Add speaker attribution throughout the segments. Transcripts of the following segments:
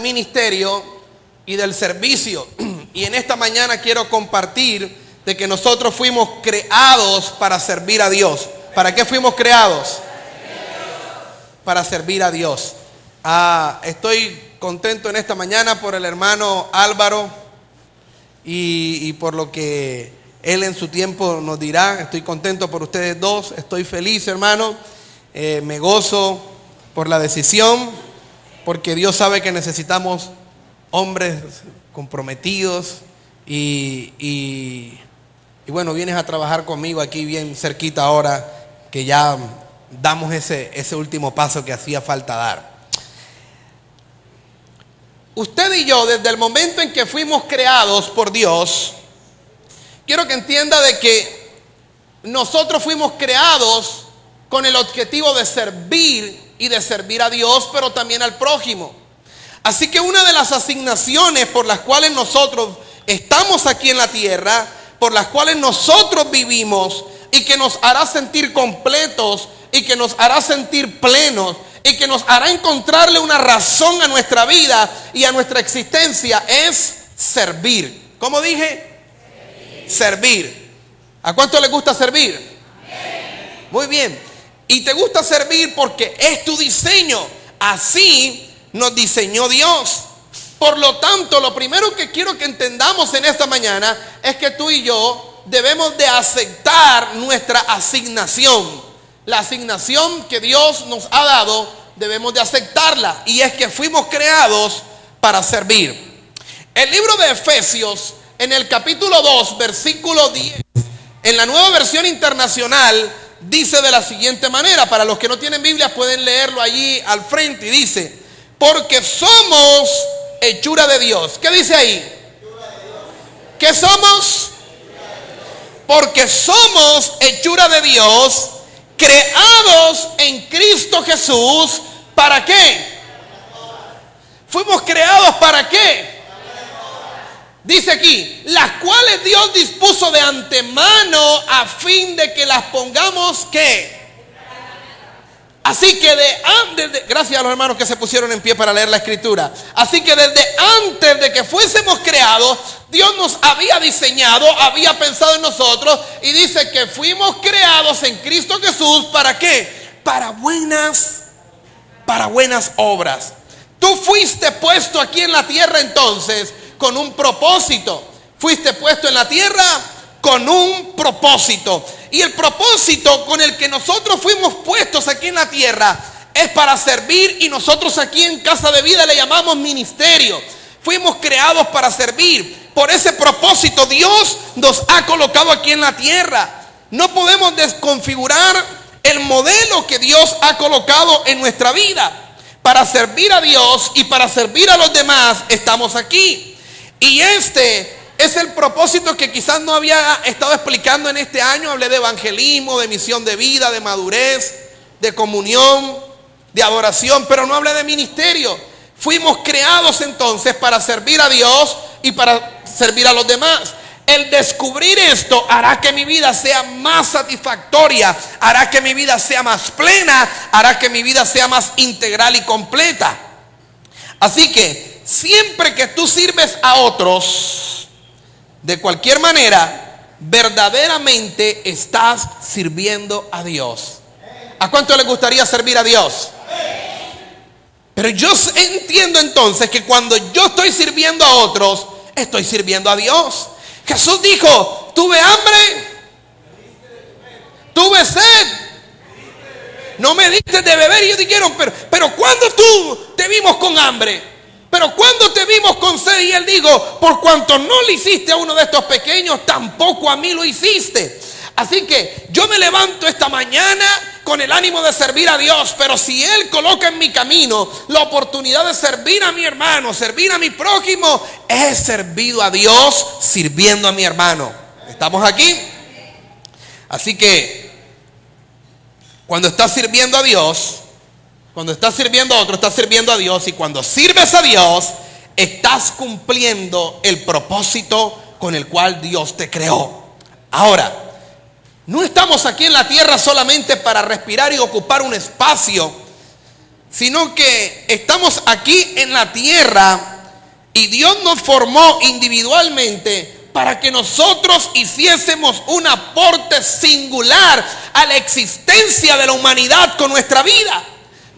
Speaker 1: ministerio y del servicio. Y en esta mañana quiero compartir de que nosotros fuimos creados para servir a Dios. ¿Para qué fuimos creados? Para servir a Dios. Estoy contento en esta mañana por el hermano Álvaro y por lo que él en su tiempo nos dirá. Estoy contento por ustedes dos. Estoy feliz, hermano. Me gozo por la decisión, porque Dios sabe que necesitamos hombres comprometidos y bueno, vienes a trabajar conmigo aquí bien cerquita ahora que ya damos ese último paso que hacía falta dar. Usted y yo, desde el momento en que fuimos creados por Dios, quiero que entienda de que nosotros fuimos creados con el objetivo de servir y de servir a Dios, pero también al prójimo. Así que una de las asignaciones por las cuales nosotros estamos aquí en la tierra, por las cuales nosotros vivimos y que nos hará sentir completos y que nos hará sentir plenos y que nos hará encontrarle una razón a nuestra vida y a nuestra existencia es servir. ¿Cómo dije? Servir. ¿A cuánto les gusta servir? Muy bien. Y te gusta servir porque es tu diseño. Así nos diseñó Dios. Por lo tanto, lo primero que quiero que entendamos en esta mañana es que tú y yo debemos de aceptar nuestra asignación. La asignación que Dios nos ha dado, debemos de aceptarla. Y es que fuimos creados para servir. El libro de Efesios, en el capítulo 2, versículo 10, en la Nueva Versión Internacional, dice de la siguiente manera. Para los que no tienen Biblia pueden leerlo allí al frente. Y dice: porque somos hechura de Dios. ¿Qué dice ahí? ¿Qué somos? Porque somos hechura de Dios, creados en Cristo Jesús. ¿Para qué? Fuimos creados ¿para qué? Dice aquí, las cuales Dios dispuso de antemano a fin de que las pongamos ¿qué? Así que gracias a los hermanos que se pusieron en pie para leer la escritura. Así que desde antes de que fuésemos creados, Dios nos había diseñado, había pensado en nosotros y dice que fuimos creados en Cristo Jesús. ¿Para qué? Para buenas obras. Tú fuiste puesto aquí en la tierra entonces con un propósito. Fuiste puesto en la tierra con un propósito. Y el propósito con el que nosotros fuimos puestos aquí en la tierra es para servir, y nosotros aquí en Casa de Vida le llamamos ministerio. Fuimos creados para servir. Por ese propósito Dios nos ha colocado aquí en la tierra. No podemos desconfigurar el modelo que Dios ha colocado en nuestra vida. Para servir a Dios y para servir a los demás estamos aquí. Y este es el propósito que quizás no había estado explicando en este año. Hablé de evangelismo, de misión de vida, de madurez, de comunión, de adoración, pero no hablé de ministerio. Fuimos creados entonces para servir a Dios y para servir a los demás. El descubrir esto hará que mi vida sea más satisfactoria, hará que mi vida sea más plena, hará que mi vida sea más integral y completa. Así que siempre que tú sirves a otros, de cualquier manera, verdaderamente estás sirviendo a Dios. ¿A cuánto le gustaría servir a Dios? Pero yo entiendo entonces que cuando yo estoy sirviendo a otros, estoy sirviendo a Dios. Jesús dijo: tuve hambre, tuve sed, no me diste de beber. Y ellos dijeron: pero ¿cuándo tú te vimos con hambre? Pero ¿cuándo te vimos con sed? Y él dijo: por cuanto no le hiciste a uno de estos pequeños, tampoco a mí lo hiciste. Así que yo me levanto esta mañana con el ánimo de servir a Dios. Pero si Él coloca en mi camino la oportunidad de servir a mi hermano, servir a mi prójimo, he servido a Dios sirviendo a mi hermano. ¿Estamos aquí? Así que cuando estás sirviendo a Dios, cuando estás sirviendo a otro, estás sirviendo a Dios. Y cuando sirves a Dios, estás cumpliendo el propósito con el cual Dios te creó. Ahora, no estamos aquí en la tierra solamente para respirar y ocupar un espacio sino que estamos aquí en la tierra y Dios nos formó individualmente para que nosotros hiciésemos un aporte singular a la existencia de la humanidad con nuestra vida.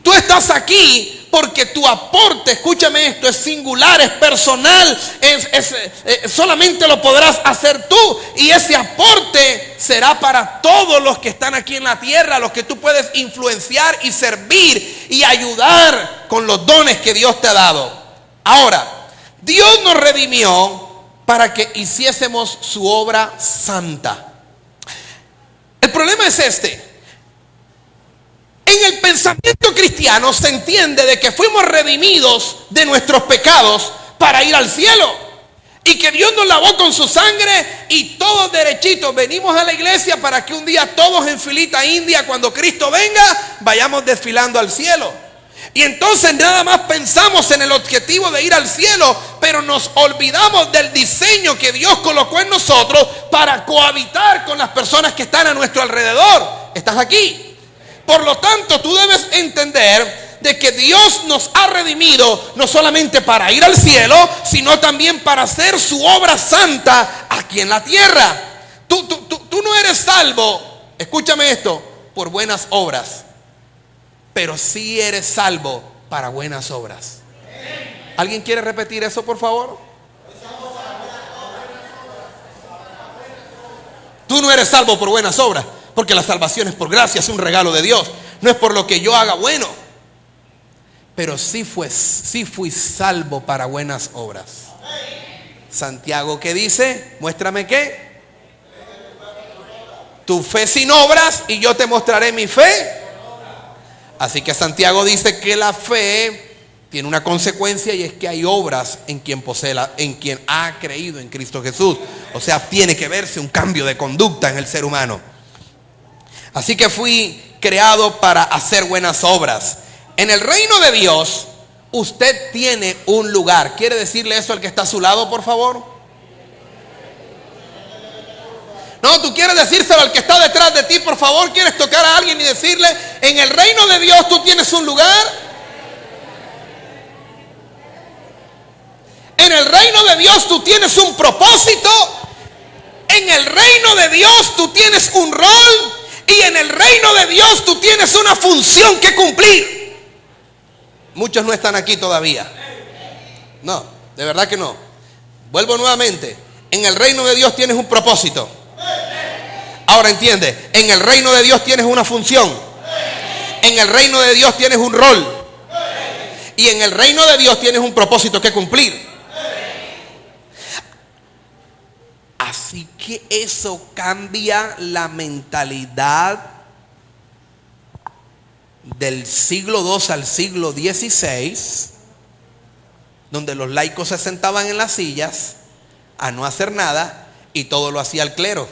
Speaker 1: Tú estás aquí porque tu aporte, escúchame esto, es singular, es personal, solamente lo podrás hacer tú. Y ese aporte será para todos los que están aquí en la tierra, los que tú puedes influenciar y servir y ayudar con los dones que Dios te ha dado. Ahora, Dios nos redimió para que hiciésemos su obra santa. El problema es este. En el pensamiento cristiano se entiende de que fuimos redimidos de nuestros pecados para ir al cielo. Y que Dios nos lavó con su sangre y todos derechitos venimos a la iglesia para que un día todos en filita india, cuando Cristo venga, vayamos desfilando al cielo. Y entonces nada más pensamos en el objetivo de ir al cielo, pero nos olvidamos del diseño que Dios colocó en nosotros para cohabitar con las personas que están a nuestro alrededor. ¿Estás aquí? Por lo tanto, tú debes entender de que Dios nos ha redimido no solamente para ir al cielo, sino también para hacer su obra santa aquí en la tierra. Tú no eres salvo, escúchame esto, por buenas obras, pero sí eres salvo para buenas obras. ¿Alguien quiere repetir eso, por favor? Tú no eres salvo por buenas obras, porque la salvación es por gracia, es un regalo de Dios. No es por lo que yo haga bueno, pero sí fui salvo para buenas obras. Santiago, ¿qué dice? Muéstrame qué. Tu fe sin obras y yo te mostraré mi fe. Así que Santiago dice que la fe tiene una consecuencia, y es que hay obras en quien en quien ha creído en Cristo Jesús. O sea, tiene que verse un cambio de conducta en el ser humano. Así que fui creado para hacer buenas obras. En el reino de Dios, usted tiene un lugar. ¿Quiere decirle eso al que está a su lado, por favor? No, tú quieres decírselo al que está detrás de ti, por favor. ¿Quieres tocar a alguien y decirle, en el reino de Dios tú tienes un lugar? En el reino de Dios tú tienes un propósito. En el reino de Dios tú tienes un rol. Y en el reino de Dios tú tienes una función que cumplir. Muchos no están aquí todavía. No, de verdad que no. Vuelvo nuevamente. En el reino de Dios tienes un propósito. Ahora entiende, en el reino de Dios tienes una función. En el reino de Dios tienes un rol. Y en el reino de Dios tienes un propósito que cumplir. Así que eso cambia la mentalidad del siglo II al siglo XVI, donde los laicos se sentaban en las sillas a no hacer nada y todo lo hacía el clero.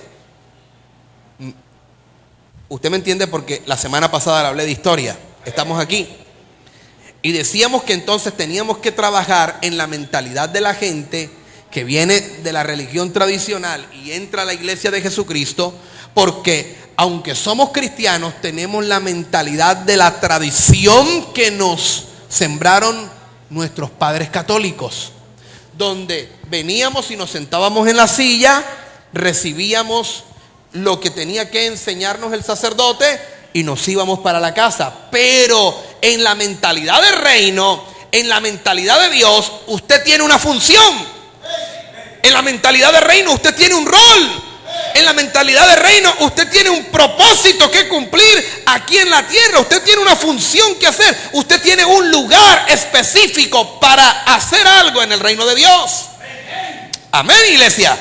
Speaker 1: Usted me entiende, porque la semana pasada le hablé de historia. Estamos aquí y decíamos que entonces teníamos que trabajar en la mentalidad de la gente que viene de la religión tradicional y entra a la iglesia de Jesucristo, porque aunque somos cristianos, tenemos la mentalidad de la tradición que nos sembraron nuestros padres católicos, donde veníamos y nos sentábamos en la silla, recibíamos lo que tenía que enseñarnos el sacerdote y nos íbamos para la casa. Pero en la mentalidad del reino, en la mentalidad de Dios, usted tiene una función. En la mentalidad de reino usted tiene un rol. En la mentalidad de reino usted tiene un propósito que cumplir aquí en la tierra. Usted tiene una función que hacer. Usted tiene un lugar específico para hacer algo en el reino de Dios. Amén, iglesia.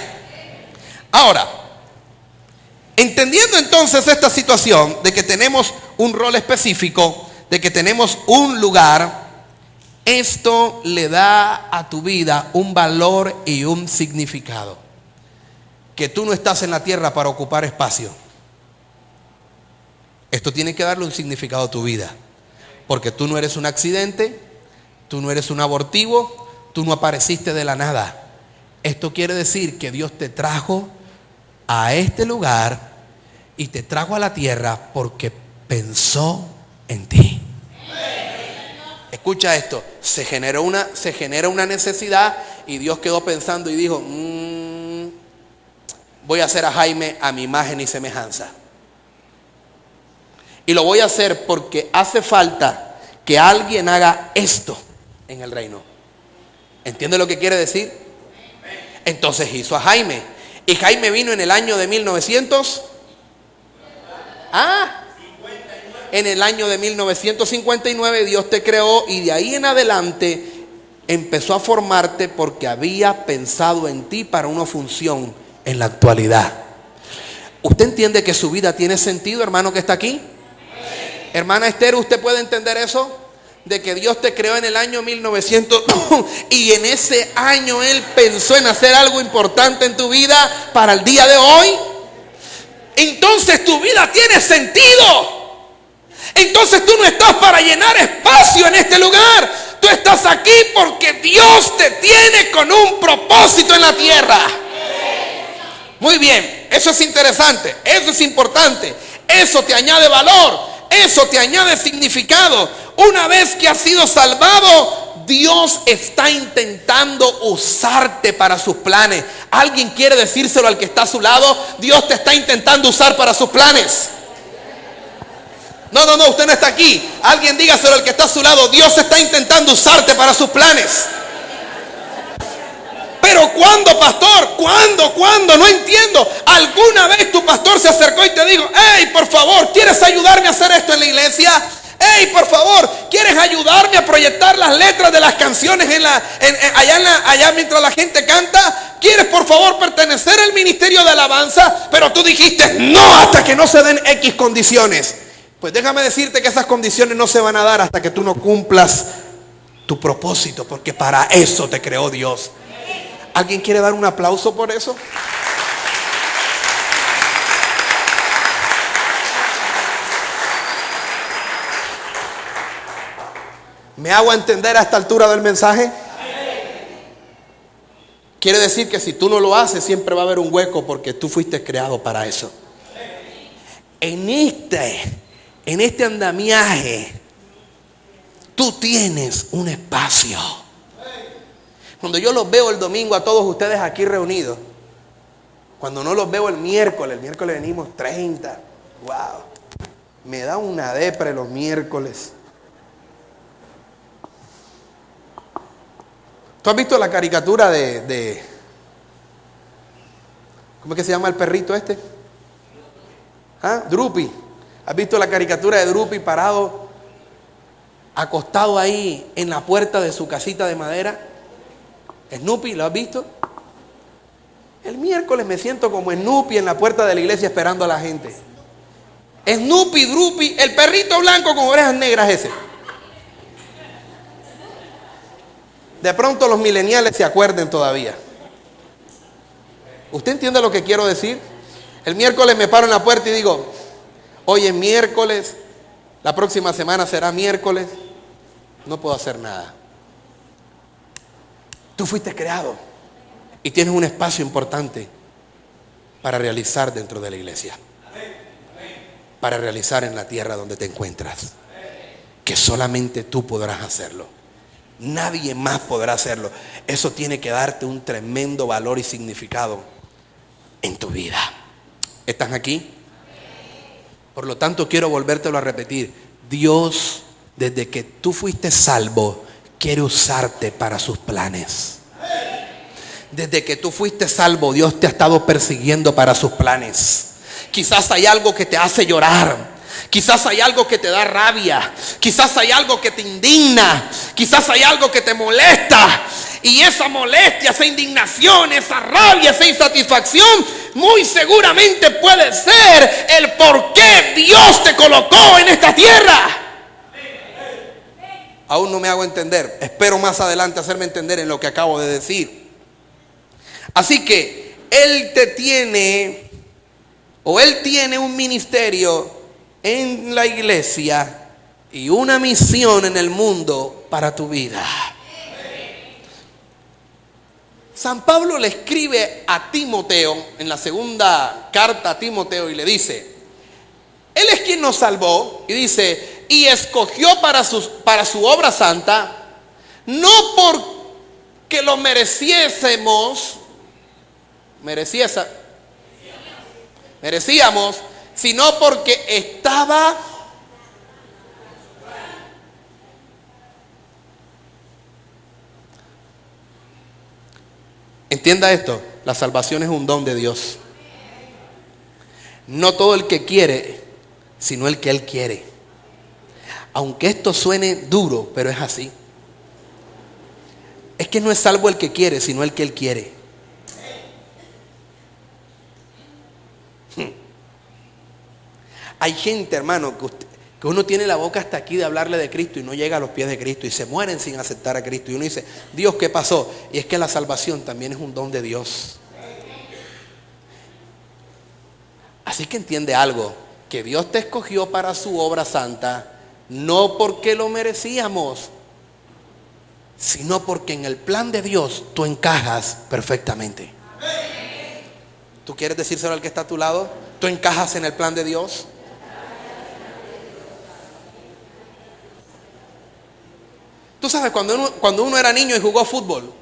Speaker 1: Ahora, entendiendo entonces esta situación de que tenemos un rol específico, de que tenemos un lugar, esto le da a tu vida un valor y un significado. Que tú no estás en la tierra para ocupar espacio. Esto tiene que darle un significado a tu vida. Porque tú no eres un accidente, tú no eres un abortivo, tú no apareciste de la nada. Esto quiere decir que Dios te trajo a este lugar y te trajo a la tierra porque pensó en ti. Escucha esto, se genera una necesidad y Dios quedó pensando y dijo, voy a hacer a Jaime a mi imagen y semejanza. Y lo voy a hacer porque hace falta que alguien haga esto en el reino. ¿Entiende lo que quiere decir? Entonces hizo a Jaime. Y Jaime vino en el año de 1900. En el año de 1959 Dios te creó y de ahí en adelante empezó a formarte porque había pensado en ti para una función en la actualidad. ¿Usted entiende que su vida tiene sentido, hermano que está aquí? Hermana Esther, ¿usted puede entender eso? De que Dios te creó en el año 1900 y en ese año Él pensó en hacer algo importante en tu vida para el día de hoy. Entonces tu vida tiene sentido. Entonces tú no estás para llenar espacio en este lugar. Tú estás aquí porque Dios te tiene con un propósito en la tierra. Muy bien, eso es interesante, eso es importante, eso te añade valor, eso te añade significado. Una vez que has sido salvado, Dios está intentando usarte para sus planes. ¿Alguien quiere decírselo al que está a su lado? Dios te está intentando usar para sus planes. No, usted no está aquí. Alguien dígaselo al que está a su lado. Dios está intentando usarte para sus planes. Pero ¿cuándo, pastor? ¿Cuándo? No entiendo. ¿Alguna vez tu pastor se acercó y te dijo, hey, por favor, ¿quieres ayudarme a hacer esto en la iglesia? Hey, por favor, ¿quieres ayudarme a proyectar las letras de las canciones allá mientras la gente canta? ¿Quieres por favor pertenecer al ministerio de alabanza? Pero tú dijiste no hasta que no se den X condiciones. Pues déjame decirte que esas condiciones no se van a dar hasta que tú no cumplas tu propósito, porque para eso te creó Dios. ¿Alguien quiere dar un aplauso por eso? ¿Me hago entender a esta altura del mensaje? Quiere decir que si tú no lo haces, siempre va a haber un hueco porque tú fuiste creado para eso. En este andamiaje, tú tienes un espacio. Cuando yo los veo el domingo a todos ustedes aquí reunidos, cuando no los veo el miércoles venimos 30. Wow, me da una depre los miércoles. ¿Tú has visto la caricatura de ¿cómo es que se llama el perrito este? Drupi. ¿Has visto la caricatura de Drupi parado, acostado ahí en la puerta de su casita de madera? Snoopy, ¿lo has visto? El miércoles me siento como Snoopy en la puerta de la iglesia esperando a la gente. Snoopy, Drupi, el perrito blanco con orejas negras ese. De pronto los millennials se acuerden todavía. ¿Usted entiende lo que quiero decir? El miércoles me paro en la puerta y digo, hoy es miércoles, la próxima semana será miércoles, no puedo hacer nada. Tú fuiste creado y tienes un espacio importante para realizar dentro de la iglesia, para realizar en la tierra donde te encuentras, que solamente tú podrás hacerlo. Nadie más podrá hacerlo. Eso tiene que darte un tremendo valor y significado en tu vida. ¿Estás aquí? Por lo tanto, quiero volvértelo a repetir. Dios, desde que tú fuiste salvo, quiere usarte para sus planes. Desde que tú fuiste salvo, Dios te ha estado persiguiendo para sus planes. Quizás hay algo que te hace llorar. Quizás hay algo que te da rabia. Quizás hay algo que te indigna. Quizás hay algo que te molesta. Y esa molestia, esa indignación, esa rabia, esa insatisfacción, muy seguramente puede ser el por qué Dios te colocó en esta tierra. Aún no me hago entender. Espero más adelante hacerme entender en lo que acabo de decir. Así que Él tiene un ministerio en la iglesia y una misión en el mundo para tu vida. San Pablo le escribe a Timoteo en la segunda carta a Timoteo y le dice, Él es quien nos salvó y dice, y escogió para su obra santa, no porque lo merecíamos, sino porque estaba entienda esto, la salvación es un don de Dios. No todo el que quiere, sino el que Él quiere. Aunque esto suene duro, pero es así. Es que no es salvo el que quiere, sino el que Él quiere. Hay gente, hermano, que uno tiene la boca hasta aquí de hablarle de Cristo y no llega a los pies de Cristo y se mueren sin aceptar a Cristo. Y uno dice, Dios, ¿qué pasó? Y es que la salvación también es un don de Dios. Así que entiende algo, que Dios te escogió para su obra santa, no porque lo merecíamos, sino porque en el plan de Dios tú encajas perfectamente. ¿Tú quieres decírselo al que está a tu lado? ¿Tú encajas en el plan de Dios? Tú sabes, cuando uno era niño y jugó fútbol,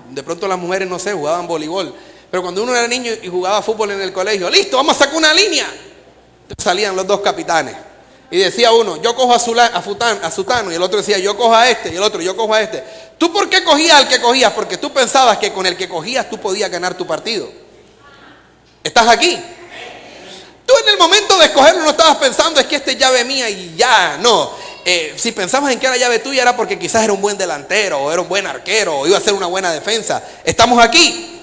Speaker 1: de pronto las mujeres, no sé, jugaban voleibol, pero cuando uno era niño y jugaba fútbol en el colegio, listo, vamos a sacar una línea. Entonces salían los dos capitanes y decía uno, yo cojo a Sutano, y el otro decía, yo cojo a este, y el otro, yo cojo a este. ¿Tú por qué cogías al que cogías? Porque tú pensabas que con el que cogías tú podías ganar tu partido. ¿Estás aquí? Tú en el momento de escogerlo no estabas pensando, es que esta es llave mía y ya, no. Si pensabas en que era llave tuya era porque quizás era un buen delantero, o era un buen arquero, o iba a ser una buena defensa. ¿Estamos aquí?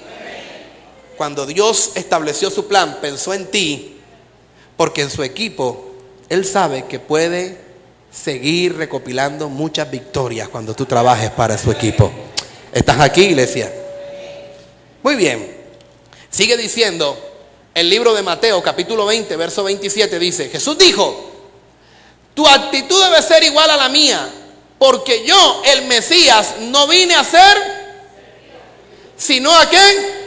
Speaker 1: Cuando Dios estableció su plan, pensó en ti, porque en su equipo, Él sabe que puede seguir recopilando muchas victorias cuando tú trabajes para su equipo. ¿Estás aquí, iglesia? Muy bien. Sigue diciendo el libro de Mateo, capítulo 20, verso 27, dice, Jesús dijo, tu actitud debe ser igual a la mía, porque yo, el Mesías, no vine a ser, sino a qué,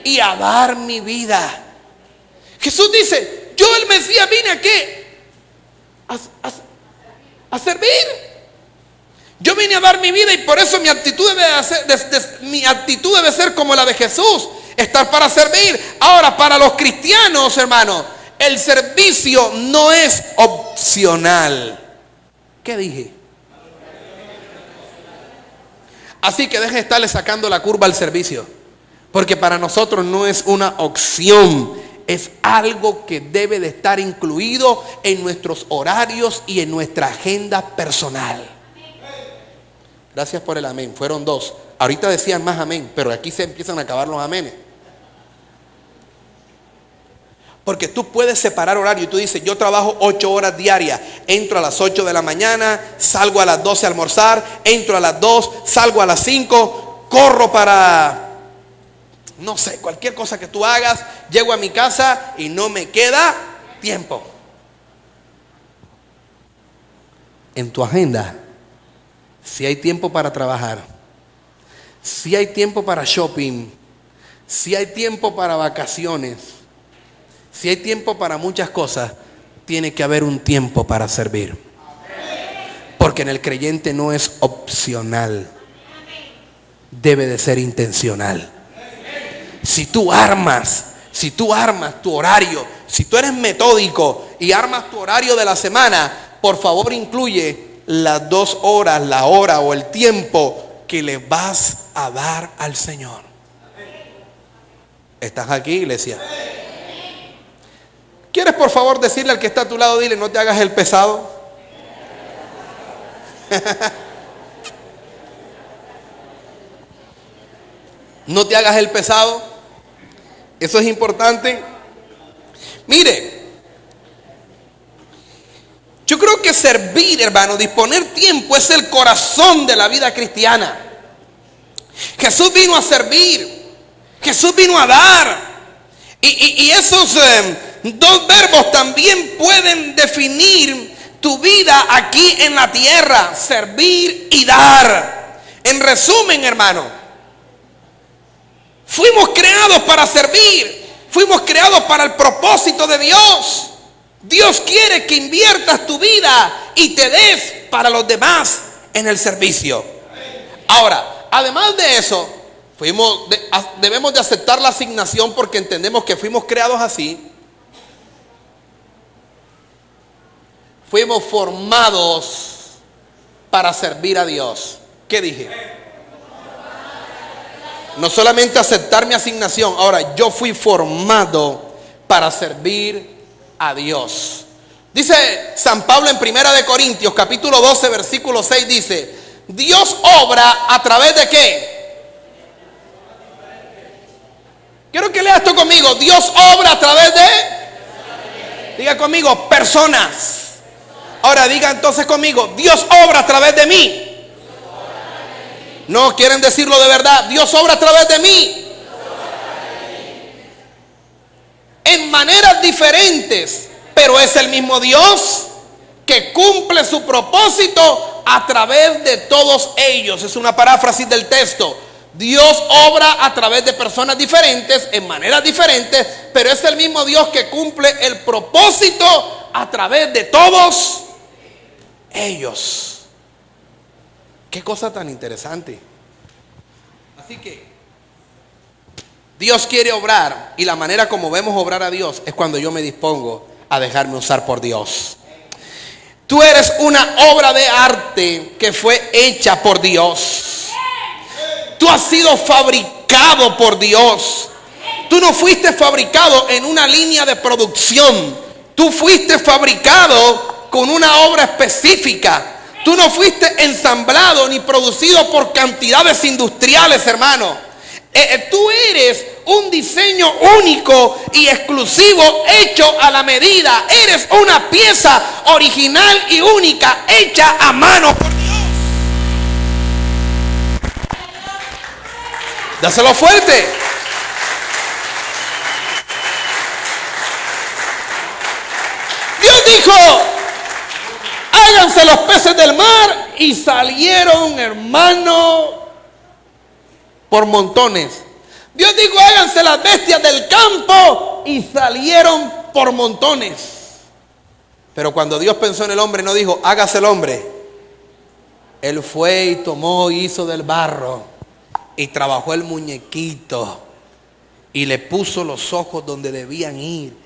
Speaker 1: y a dar mi vida. Jesús dice, yo, el Mesías, vine a qué, a servir. Yo vine a dar mi vida y por eso mi actitud debe ser como la de Jesús, estar para servir. Ahora, para los cristianos, hermanos, el servicio no es opcional. ¿Qué dije? Así que deje de estarle sacando la curva al servicio, porque para nosotros no es una opción, es algo que debe de estar incluido en nuestros horarios y en nuestra agenda personal. Gracias por el amén, fueron dos. Ahorita decían más amén, pero aquí se empiezan a acabar los amenes. Porque tú puedes separar horario y tú dices, yo trabajo 8 horas diarias, entro a las 8 de la mañana, salgo a las 12 a almorzar, entro a las 2, salgo a las 5, corro para, no sé, cualquier cosa que tú hagas, llego a mi casa y no me queda tiempo. En tu agenda, si hay tiempo para trabajar, si hay tiempo para shopping, si hay tiempo para vacaciones, si hay tiempo para muchas cosas, tiene que haber un tiempo para servir. Porque en el creyente no es opcional, debe de ser intencional. Si tú armas tu horario, si tú eres metódico y armas tu horario de la semana, por favor incluye las 2 horas, la hora o el tiempo que le vas a dar al Señor. ¿Estás aquí, iglesia? ¿Quieres por favor decirle al que está a tu lado, dile, no te hagas el pesado? No te hagas el pesado. Eso es importante. Mire, yo creo que servir, hermano, disponer tiempo es el corazón de la vida cristiana. Jesús vino a servir. Jesús vino a dar. Y esos dos verbos también pueden definir tu vida aquí en la tierra, servir y dar. En resumen, hermano, fuimos creados para servir, fuimos creados para el propósito de Dios. Dios quiere que inviertas tu vida y te des para los demás en el servicio. Ahora, además de eso, debemos de aceptar la asignación porque entendemos que fuimos creados así. Fuimos formados para servir a Dios. ¿Qué dije? No solamente aceptar mi asignación, ahora yo fui formado para servir a Dios. Dice San Pablo en 1 de Corintios capítulo 12 versículo 6, dice: Dios obra a través de ¿qué? Quiero que lea esto conmigo. Dios obra a través de, diga conmigo, personas. Ahora diga entonces conmigo: Dios obra a través de mí. No quieren decirlo de verdad. Dios obra a través de mí. En maneras diferentes, pero es el mismo Dios que cumple su propósito a través de todos ellos. Es una paráfrasis del texto. Dios obra a través de personas diferentes, en maneras diferentes, pero es el mismo Dios que cumple el propósito a través de todos ellos. Qué cosa tan interesante. Así que Dios quiere obrar, y la manera como vemos obrar a Dios es cuando yo me dispongo a dejarme usar por Dios. Tú eres una obra de arte que fue hecha por Dios. Tú has sido fabricado por Dios. Tú no fuiste fabricado en una línea de producción. Tú fuiste fabricado con una obra específica. Tú no fuiste ensamblado ni producido por cantidades industriales, hermano. Tú eres un diseño único y exclusivo, hecho a la medida. Eres una pieza original y única, hecha a mano por Dios. Dáselo fuerte. Dios dijo: háganse los peces del mar, y salieron, hermano, por montones. Dios dijo: háganse las bestias del campo, y salieron por montones. Pero cuando Dios pensó en el hombre, no dijo: hágase el hombre. Él fue y tomó, hizo del barro, y trabajó el muñequito, y le puso los ojos donde debían ir,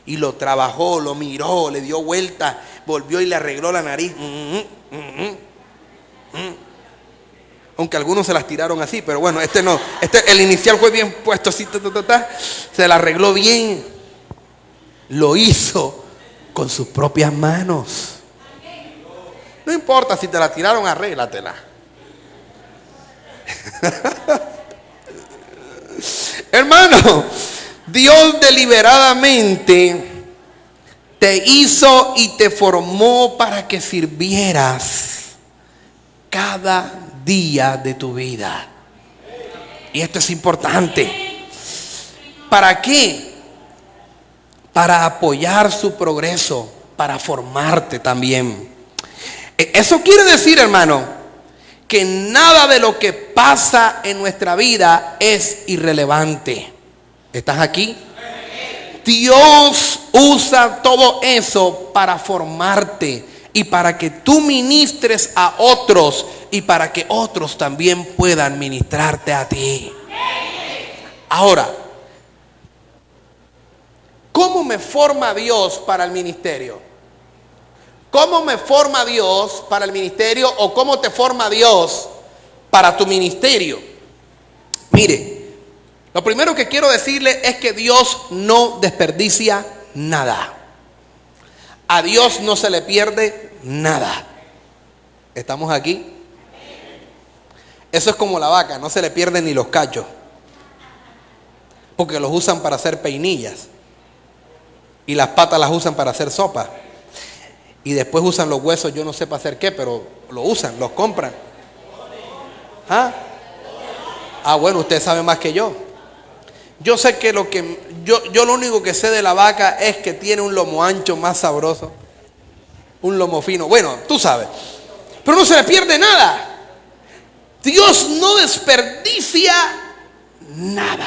Speaker 1: y lo trabajó, lo miró, le dio vuelta, volvió y le arregló la nariz. Aunque algunos se las tiraron así, pero bueno, este no. El inicial fue bien puesto así, se la arregló bien. Lo hizo con sus propias manos. No importa si te la tiraron, arréglatela. Hermano, Dios deliberadamente te hizo y te formó para que sirvieras cada día de tu vida. Y esto es importante. ¿Para qué? Para apoyar su progreso, para formarte también. Eso quiere decir, hermano, que nada de lo que pasa en nuestra vida es irrelevante. ¿Estás aquí? Dios usa todo eso para formarte y para que tú ministres a otros y para que otros también puedan ministrarte a ti. Ahora, ¿cómo me forma Dios para el ministerio? ¿Cómo me forma Dios para el ministerio o cómo te forma Dios para tu ministerio? Mire, lo primero que quiero decirle es que Dios no desperdicia nada. A Dios no se le pierde nada. ¿Estamos aquí? Eso es como la vaca, no se le pierden ni los cachos, porque los usan para hacer peinillas, y las patas las usan para hacer sopa, y después usan los huesos, yo no sé para hacer qué, pero lo usan, los compran. Bueno, usted sabe más que yo. Yo sé que yo lo único que sé de la vaca es que tiene un lomo ancho más sabroso, un lomo fino. Bueno, tú sabes, pero no se le pierde nada. Dios no desperdicia nada.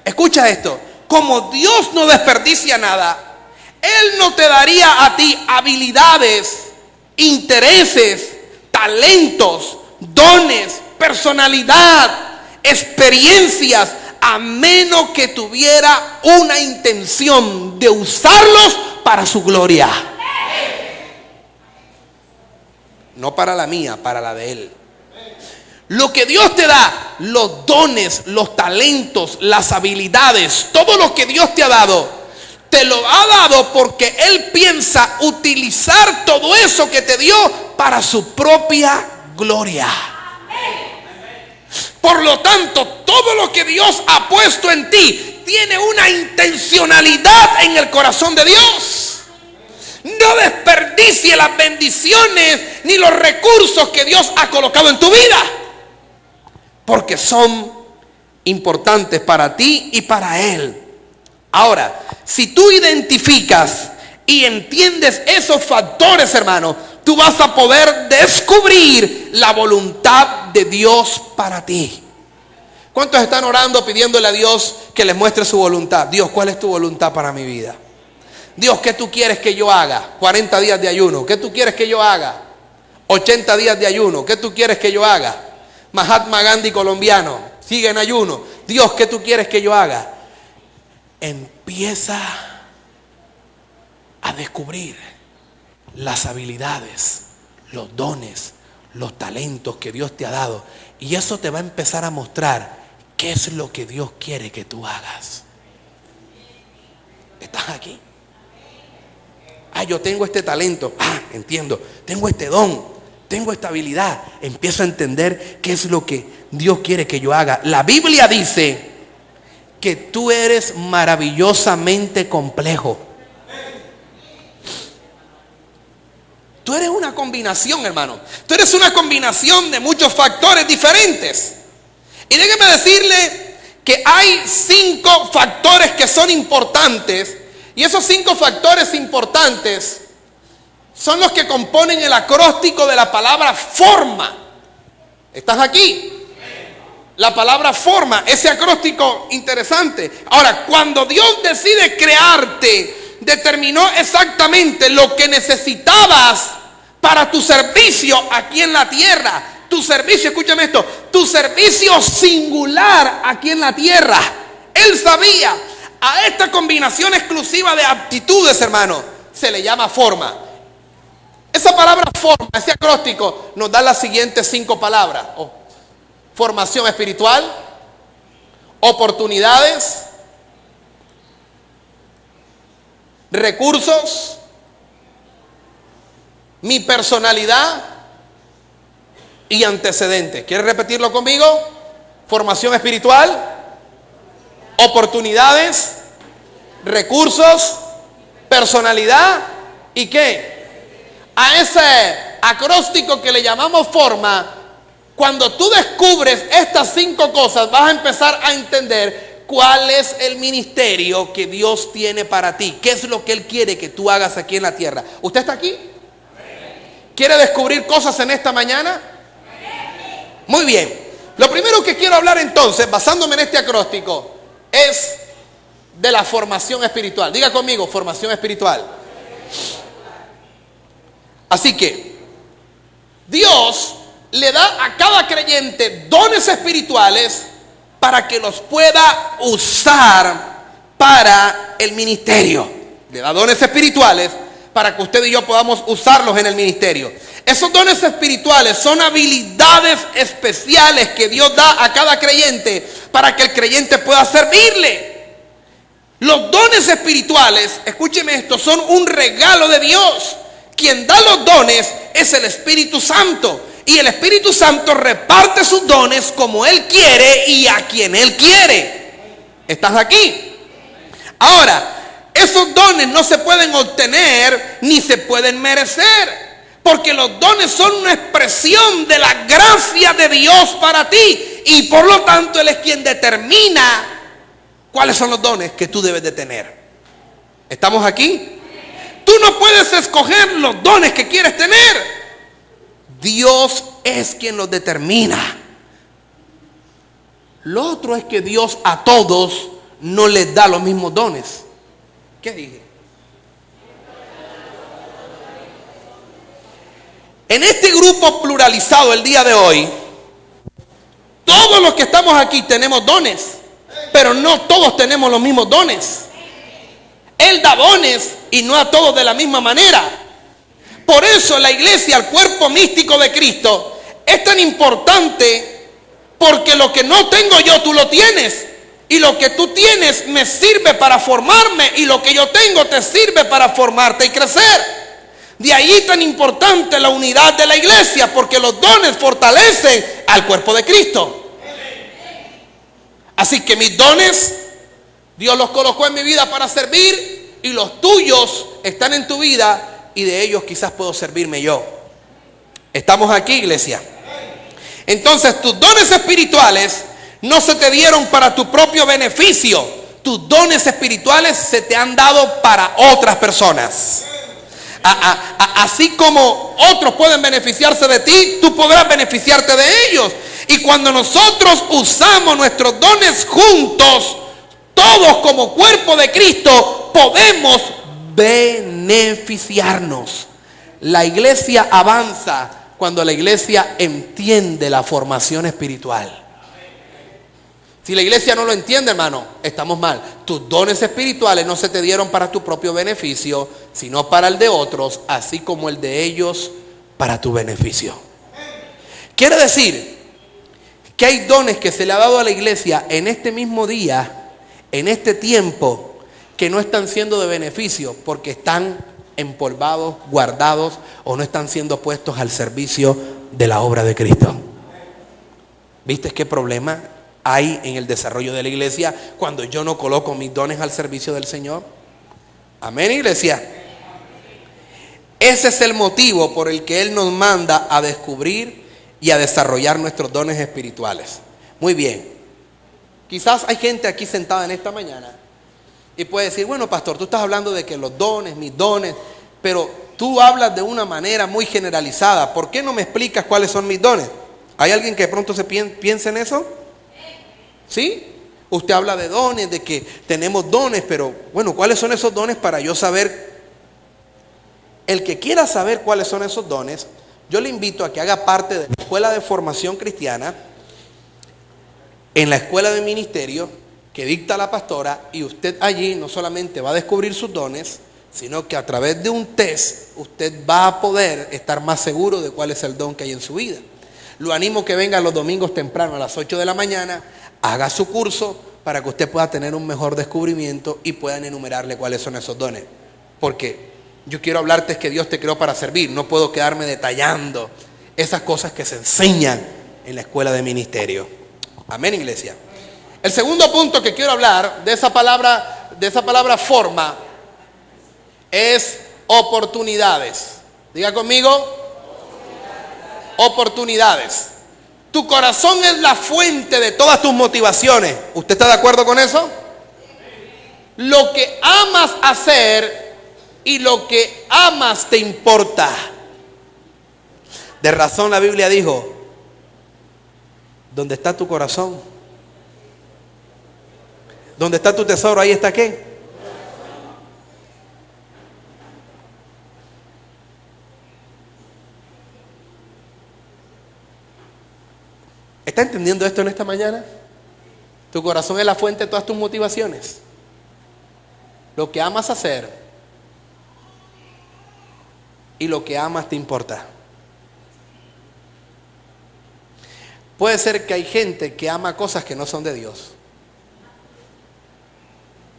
Speaker 1: Escucha esto. Como Dios no desperdicia nada, Él no te daría a ti habilidades, intereses, talentos, dones, personalidad, experiencias, a menos que tuviera una intención de usarlos para su gloria. No para la mía, para la de Él. Lo que Dios te da, los dones, los talentos, las habilidades, todo lo que Dios te ha dado, te lo ha dado porque Él piensa utilizar todo eso que te dio para su propia gloria. Por lo tanto, todo lo que Dios ha puesto en ti tiene una intencionalidad en el corazón de Dios. No desperdicie las bendiciones ni los recursos que Dios ha colocado en tu vida, porque son importantes para ti y para Él. Ahora, si tú identificas y entiendes esos factores, hermano, tú vas a poder descubrir la voluntad de Dios para ti. ¿Cuántos están orando pidiéndole a Dios que les muestre su voluntad? Dios, ¿cuál es tu voluntad para mi vida? Dios, ¿qué tú quieres que yo haga? 40 días de ayuno. ¿Qué tú quieres que yo haga? 80 días de ayuno. ¿Qué tú quieres que yo haga? Mahatma Gandhi colombiano, sigue en ayuno. Dios, ¿qué tú quieres que yo haga? Empieza a descubrir las habilidades, los dones, los talentos que Dios te ha dado. Y eso te va a empezar a mostrar qué es lo que Dios quiere que tú hagas. ¿Estás aquí? Yo tengo este talento. Entiendo. Tengo este don. Tengo esta habilidad. Empiezo a entender qué es lo que Dios quiere que yo haga. La Biblia dice que tú eres maravillosamente complejo. Tú eres una combinación, hermano. Tú eres una combinación de muchos factores diferentes. Y déjeme decirle que hay 5 factores que son importantes. Y esos 5 factores importantes son los que componen el acróstico de la palabra forma. ¿Estás aquí? La palabra forma, ese acróstico interesante. Ahora, cuando Dios decide crearte, determinó exactamente lo que necesitabas para tu servicio aquí en la tierra. Tu servicio, escúchame esto, tu servicio singular aquí en la tierra. Él sabía, a esta combinación exclusiva de aptitudes, hermano, se le llama forma. Esa palabra forma, ese acróstico, nos da las siguientes 5 palabras. Formación espiritual, oportunidades, recursos, mi personalidad y antecedentes. ¿Quieres repetirlo conmigo? Formación espiritual, oportunidades, recursos, personalidad y ¿qué? A ese acróstico que le llamamos forma, cuando tú descubres estas 5 cosas, vas a empezar a entender cuál es el ministerio que Dios tiene para ti. ¿Qué es lo que Él quiere que tú hagas aquí en la tierra? ¿Usted está aquí? ¿Quiere descubrir cosas en esta mañana? Muy bien. Lo primero que quiero hablar entonces, basándome en este acróstico, es de la formación espiritual. Diga conmigo, formación espiritual. Así que Dios le da a cada creyente dones espirituales para que los pueda usar para el ministerio. Le da dones espirituales para que usted y yo podamos usarlos en el ministerio. Esos dones espirituales son habilidades especiales que Dios da a cada creyente para que el creyente pueda servirle. Los dones espirituales, escúcheme esto, son un regalo de Dios. Quien da los dones es el Espíritu Santo. Y el Espíritu Santo reparte sus dones como Él quiere y a quien Él quiere. ¿Estás aquí? Ahora, esos dones no se pueden obtener ni se pueden merecer, porque los dones son una expresión de la gracia de Dios para ti. Y por lo tanto Él es quien determina cuáles son los dones que tú debes de tener. ¿Estamos aquí? Tú no puedes escoger los dones que quieres tener. Dios es quien los determina. Lo otro es que Dios a todos no les da los mismos dones. ¿Qué dije? En este grupo pluralizado el día de hoy, todos los que estamos aquí tenemos dones, pero no todos tenemos los mismos dones. Él da dones y no a todos de la misma manera. Por eso la iglesia, el cuerpo místico de Cristo, es tan importante, porque lo que no tengo yo, tú lo tienes. Y lo que tú tienes me sirve para formarme, y lo que yo tengo te sirve para formarte y crecer. De ahí tan importante la unidad de la iglesia, porque los dones fortalecen al cuerpo de Cristo. Así que mis dones, Dios los colocó en mi vida para servir, y los tuyos están en tu vida, y de ellos quizás puedo servirme yo. ¿Estamos aquí, iglesia? Entonces, tus dones espirituales no se te dieron para tu propio beneficio. Tus dones espirituales se te han dado para otras personas. Así como otros pueden beneficiarse de ti, tú podrás beneficiarte de ellos. Y cuando nosotros usamos nuestros dones juntos, todos como cuerpo de Cristo, podemos beneficiarnos. La iglesia avanza cuando la iglesia entiende la formación espiritual. Si la iglesia no lo entiende, hermano, estamos mal. Tus dones espirituales no se te dieron para tu propio beneficio, sino para el de otros, así como el de ellos para tu beneficio. Quiere decir que hay dones que se le ha dado a la iglesia en este mismo día, en este tiempo, que no están siendo de beneficio porque están empolvados, guardados, o no están siendo puestos al servicio de la obra de Cristo. ¿Viste qué problema hay en el desarrollo de la iglesia cuando yo no coloco mis dones al servicio del Señor? Amén, iglesia. Ese es el motivo por el que Él nos manda a descubrir y a desarrollar nuestros dones espirituales. Muy bien. Quizás hay gente aquí sentada en esta mañana y puede decir, bueno, pastor, tú estás hablando de que los dones, mis dones, pero tú hablas de una manera muy generalizada. ¿Por qué no me explicas cuáles son mis dones? ¿Hay alguien que de pronto se piense en eso? ¿Sí? Usted habla de dones, de que tenemos dones, pero bueno, ¿cuáles son esos dones para yo saber? El que quiera saber cuáles son esos dones, yo le invito a que haga parte de la escuela de formación cristiana, en la escuela de ministerio que dicta la pastora, y usted allí no solamente va a descubrir sus dones, sino que a través de un test usted va a poder estar más seguro de cuál es el don que hay en su vida. Lo animo que venga los domingos temprano a las 8 de la mañana, haga su curso para que usted pueda tener un mejor descubrimiento y puedan enumerarle cuáles son esos dones. Porque yo quiero hablarte que Dios te creó para servir, no puedo quedarme detallando esas cosas que se enseñan en la escuela de ministerio. Amén, iglesia. El segundo punto que quiero hablar de esa palabra forma es oportunidades. Diga conmigo, oportunidades. Tu corazón es la fuente de todas tus motivaciones. ¿Usted está de acuerdo con eso? Lo que amas hacer y lo que amas te importa. De razón la Biblia dijo, ¿dónde está tu corazón? ¿Dónde está tu tesoro? Ahí está ¿qué? ¿Está entendiendo esto en esta mañana? Tu corazón es la fuente de todas tus motivaciones. Lo que amas hacer y lo que amas te importa. Puede ser que hay gente que ama cosas que no son de Dios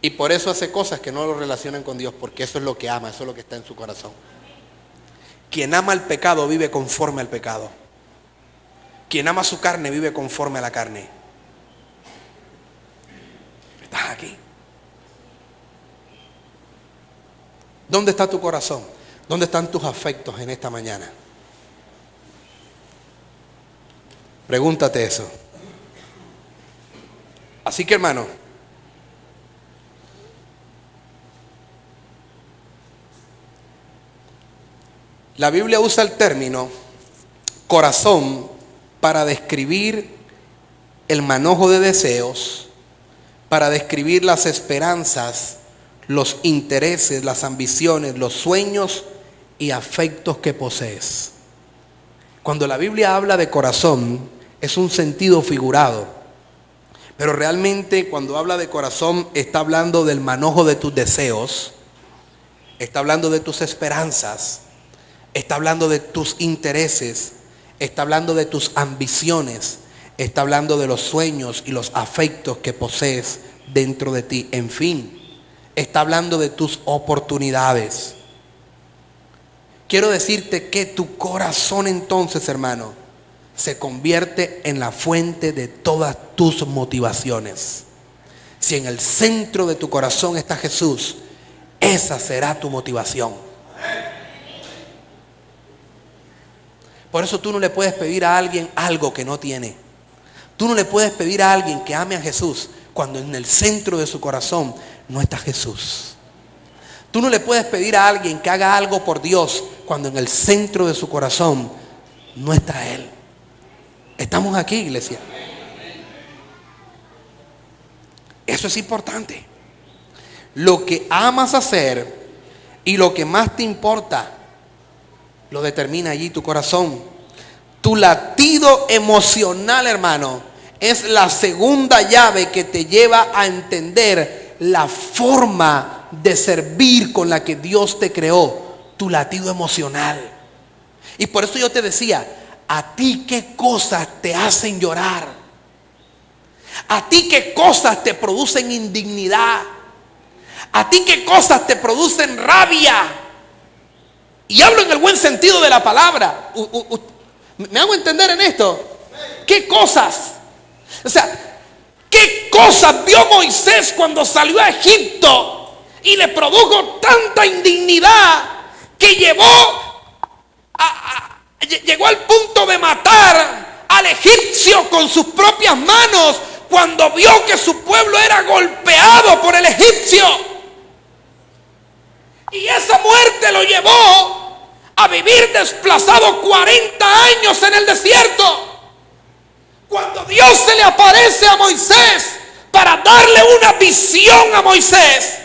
Speaker 1: y por eso hace cosas que no lo relacionan con Dios, porque eso es lo que ama, eso es lo que está en su corazón. Quien ama el pecado vive conforme al pecado. Quien ama su carne vive conforme a la carne. ¿Estás aquí? ¿Dónde está tu corazón? ¿Dónde están tus afectos en esta mañana? Pregúntate eso. Así que, hermano, la Biblia usa el término corazón para describir el manojo de deseos, para describir las esperanzas, los intereses, las ambiciones, los sueños y afectos que posees. Cuando la Biblia habla de corazón, es un sentido figurado. Pero realmente cuando habla de corazón, está hablando del manojo de tus deseos, está hablando de tus esperanzas, está hablando de tus intereses, está hablando de tus ambiciones, está hablando de los sueños y los afectos que posees dentro de ti. En fin, está hablando de tus oportunidades. Quiero decirte que tu corazón entonces, hermano, se convierte en la fuente de todas tus motivaciones. Si en el centro de tu corazón está Jesús, esa será tu motivación. Por eso tú no le puedes pedir a alguien algo que no tiene. Tú no le puedes pedir a alguien que ame a Jesús cuando en el centro de su corazón no está Jesús. Tú no le puedes pedir a alguien que haga algo por Dios cuando en el centro de su corazón no está Él. ¿Estamos aquí, iglesia? Eso es importante. Lo que amas hacer y lo que más te importa lo determina allí tu corazón. Tu latido emocional, hermano, es la segunda llave que te lleva a entender la forma de servir con la que Dios te creó. Tu latido emocional. Y por eso yo te decía, ¿a ti qué cosas te hacen llorar? ¿A ti qué cosas te producen indignidad? ¿A ti qué cosas te producen rabia? Y hablo en el buen sentido de la palabra. ¿Me hago entender en esto? ¿Qué cosas? O sea, ¿qué cosas vio Moisés cuando salió a Egipto y le produjo tanta indignidad que llegó al punto de matar al egipcio con sus propias manos cuando vio que su pueblo era golpeado por el egipcio? Y esa muerte lo llevó a vivir desplazado 40 años en el desierto. Cuando Dios se le aparece a Moisés para darle una visión a Moisés,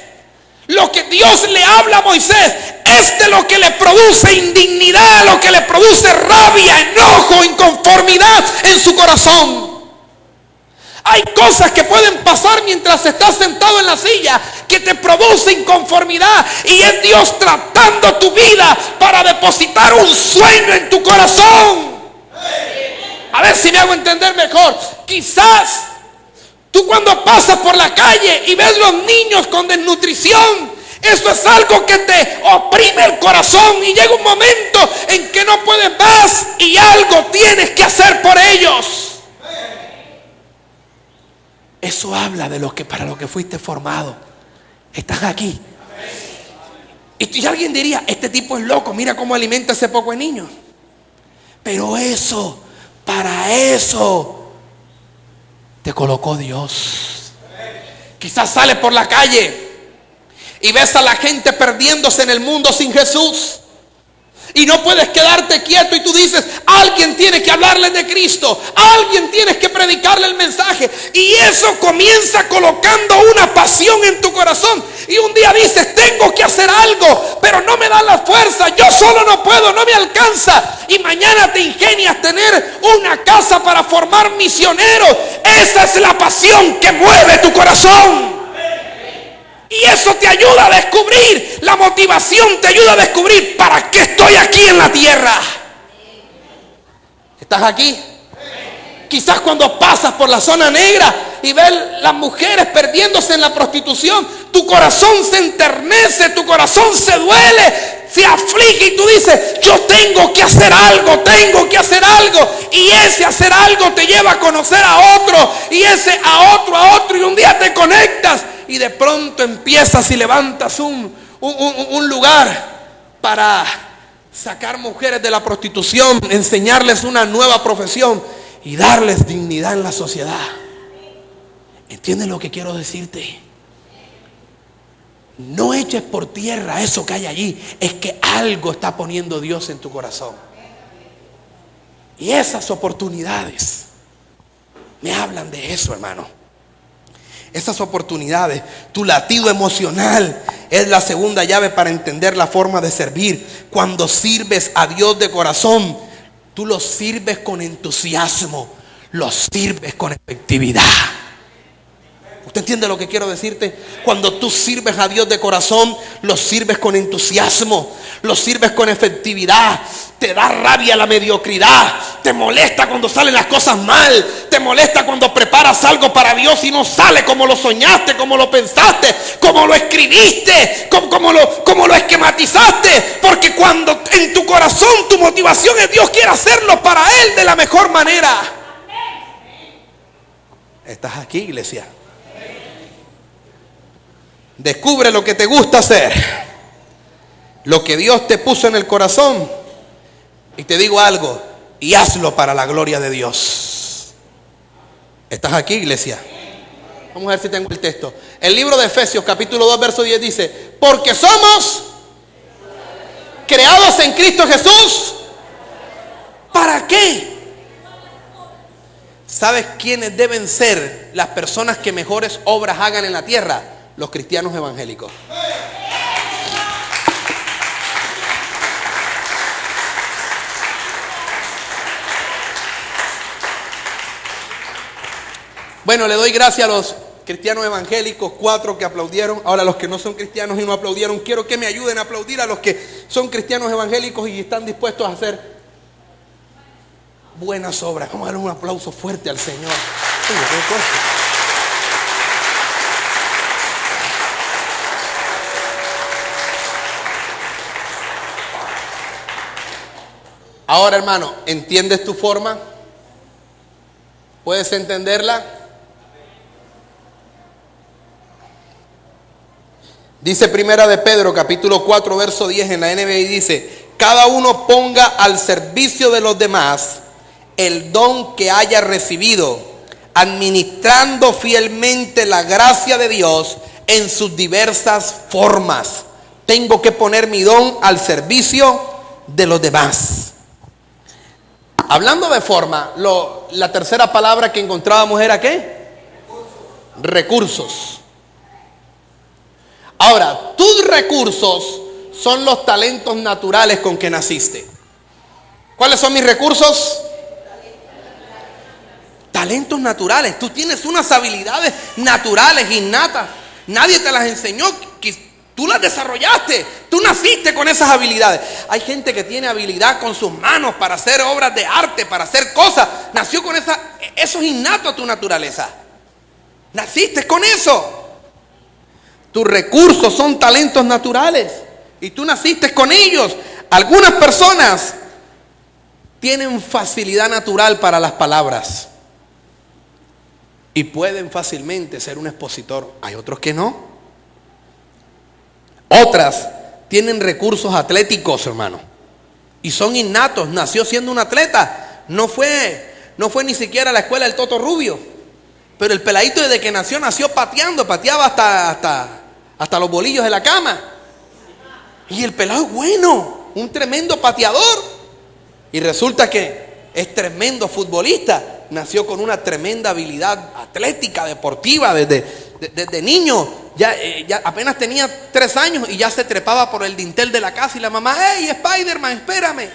Speaker 1: lo que Dios le habla a Moisés es de lo que le produce indignidad, lo que le produce rabia, enojo, inconformidad en su corazón. Hay cosas que pueden pasar mientras estás sentado en la silla que te produce inconformidad, y es Dios tratando tu vida para depositar un sueño en tu corazón. A ver si me hago entender mejor. Quizás tú cuando pasas por la calle y ves los niños con desnutrición, eso es algo que te oprime el corazón y llega un momento en que no puedes más y algo tienes que hacer por ellos. Eso habla de lo que para lo que fuiste formado. Estás aquí. Y alguien diría, este tipo es loco, mira cómo alimenta a ese poco de niños. Pero eso, para eso te colocó Dios. Quizás sales por la calle y ves a la gente perdiéndose en el mundo sin Jesús, y no puedes quedarte quieto y tú dices, alguien tiene que hablarles de Cristo, alguien tiene que predicarle el mensaje, y eso comienza colocando una pasión en tu corazón, y un día dices, tengo que hacer algo, pero no me dan la fuerza, yo solo no puedo, no me alcanza, y mañana te ingenias tener una casa para formar misioneros. Esa es la pasión que mueve tu corazón. Y eso te ayuda a descubrir, la motivación te ayuda a descubrir para qué estoy aquí en la tierra. ¿Estás aquí? Quizás cuando pasas por la zona negra y ves las mujeres perdiéndose en la prostitución, tu corazón se enternece, tu corazón se duele, se aflige y tú dices, yo tengo que hacer algo, tengo que hacer algo. Y ese hacer algo te lleva a conocer a otro, y ese a otro, y un día te conectas. Y de pronto empiezas y levantas un lugar para sacar mujeres de la prostitución, enseñarles una nueva profesión y darles dignidad en la sociedad. ¿Entiendes lo que quiero decirte? No eches por tierra eso que hay allí. Es que algo está poniendo Dios en tu corazón. Y esas oportunidades me hablan de eso, hermano. Esas oportunidades, tu latido emocional es la segunda llave para entender la forma de servir. Cuando sirves a Dios de corazón, Tú lo sirves con entusiasmo, lo sirves con efectividad. ¿Usted entiende lo que quiero decirte? Cuando tú sirves a Dios de corazón, lo sirves con entusiasmo, lo sirves con efectividad. Te da rabia la mediocridad, te molesta cuando salen las cosas mal, te molesta cuando preparas algo para Dios y no sale como lo soñaste, como lo pensaste, como lo escribiste, como lo esquematizaste. Porque cuando en tu corazón tu motivación es Dios quiere hacerlo para Él de la mejor manera. ¿Estás aquí, iglesia? Descubre lo que te gusta hacer, lo que Dios te puso en el corazón, y te digo algo, y hazlo para la gloria de Dios. ¿Estás aquí, iglesia? Vamos a ver si tengo el texto. El libro de Efesios capítulo 2 verso 10 dice: porque somos creados en Cristo Jesús. ¿Para qué? ¿Sabes quiénes deben ser las personas que mejores obras hagan en la tierra? Los cristianos evangélicos. Bueno, le doy gracias a los cristianos evangélicos, 4 que aplaudieron. Ahora los que no son cristianos y no aplaudieron, quiero que me ayuden a aplaudir a los que son cristianos evangélicos y están dispuestos a hacer buenas obras. Vamos a darle un aplauso fuerte al Señor. Ahora, hermano, ¿entiendes tu forma? ¿Puedes entenderla? Dice Primera de Pedro, capítulo 4, verso 10 en la NBI, dice: cada uno ponga al servicio de los demás el don que haya recibido, administrando fielmente la gracia de Dios en sus diversas formas. Tengo que poner mi don al servicio de los demás. Hablando de forma, la tercera palabra que encontrábamos era ¿qué? Recursos. Ahora, tus recursos son los talentos naturales con que naciste. ¿Cuáles son mis recursos? Talentos naturales. Tú tienes unas habilidades naturales, innatas. Nadie te las enseñó. Tú las desarrollaste, tú naciste con esas habilidades. Hay gente que tiene habilidad con sus manos para hacer obras de arte, para hacer cosas. Nació con eso es innato a tu naturaleza. Naciste con eso. Tus recursos son talentos naturales y tú naciste con ellos. Algunas personas tienen facilidad natural para las palabras y pueden fácilmente ser un expositor. Hay otros que no. Otras tienen recursos atléticos, hermano, y son innatos. Nació siendo un atleta. No fue ni siquiera a la escuela del Toto Rubio. Pero el peladito desde que nació pateando. Pateaba hasta los bolillos de la cama. Y el pelado es bueno, un tremendo pateador. Y resulta que es tremendo futbolista. Nació con una tremenda habilidad atlética, deportiva, desde niño. Ya apenas tenía 3 años y ya se trepaba por el dintel de la casa y la mamá: ¡hey, Spider-Man, espérame!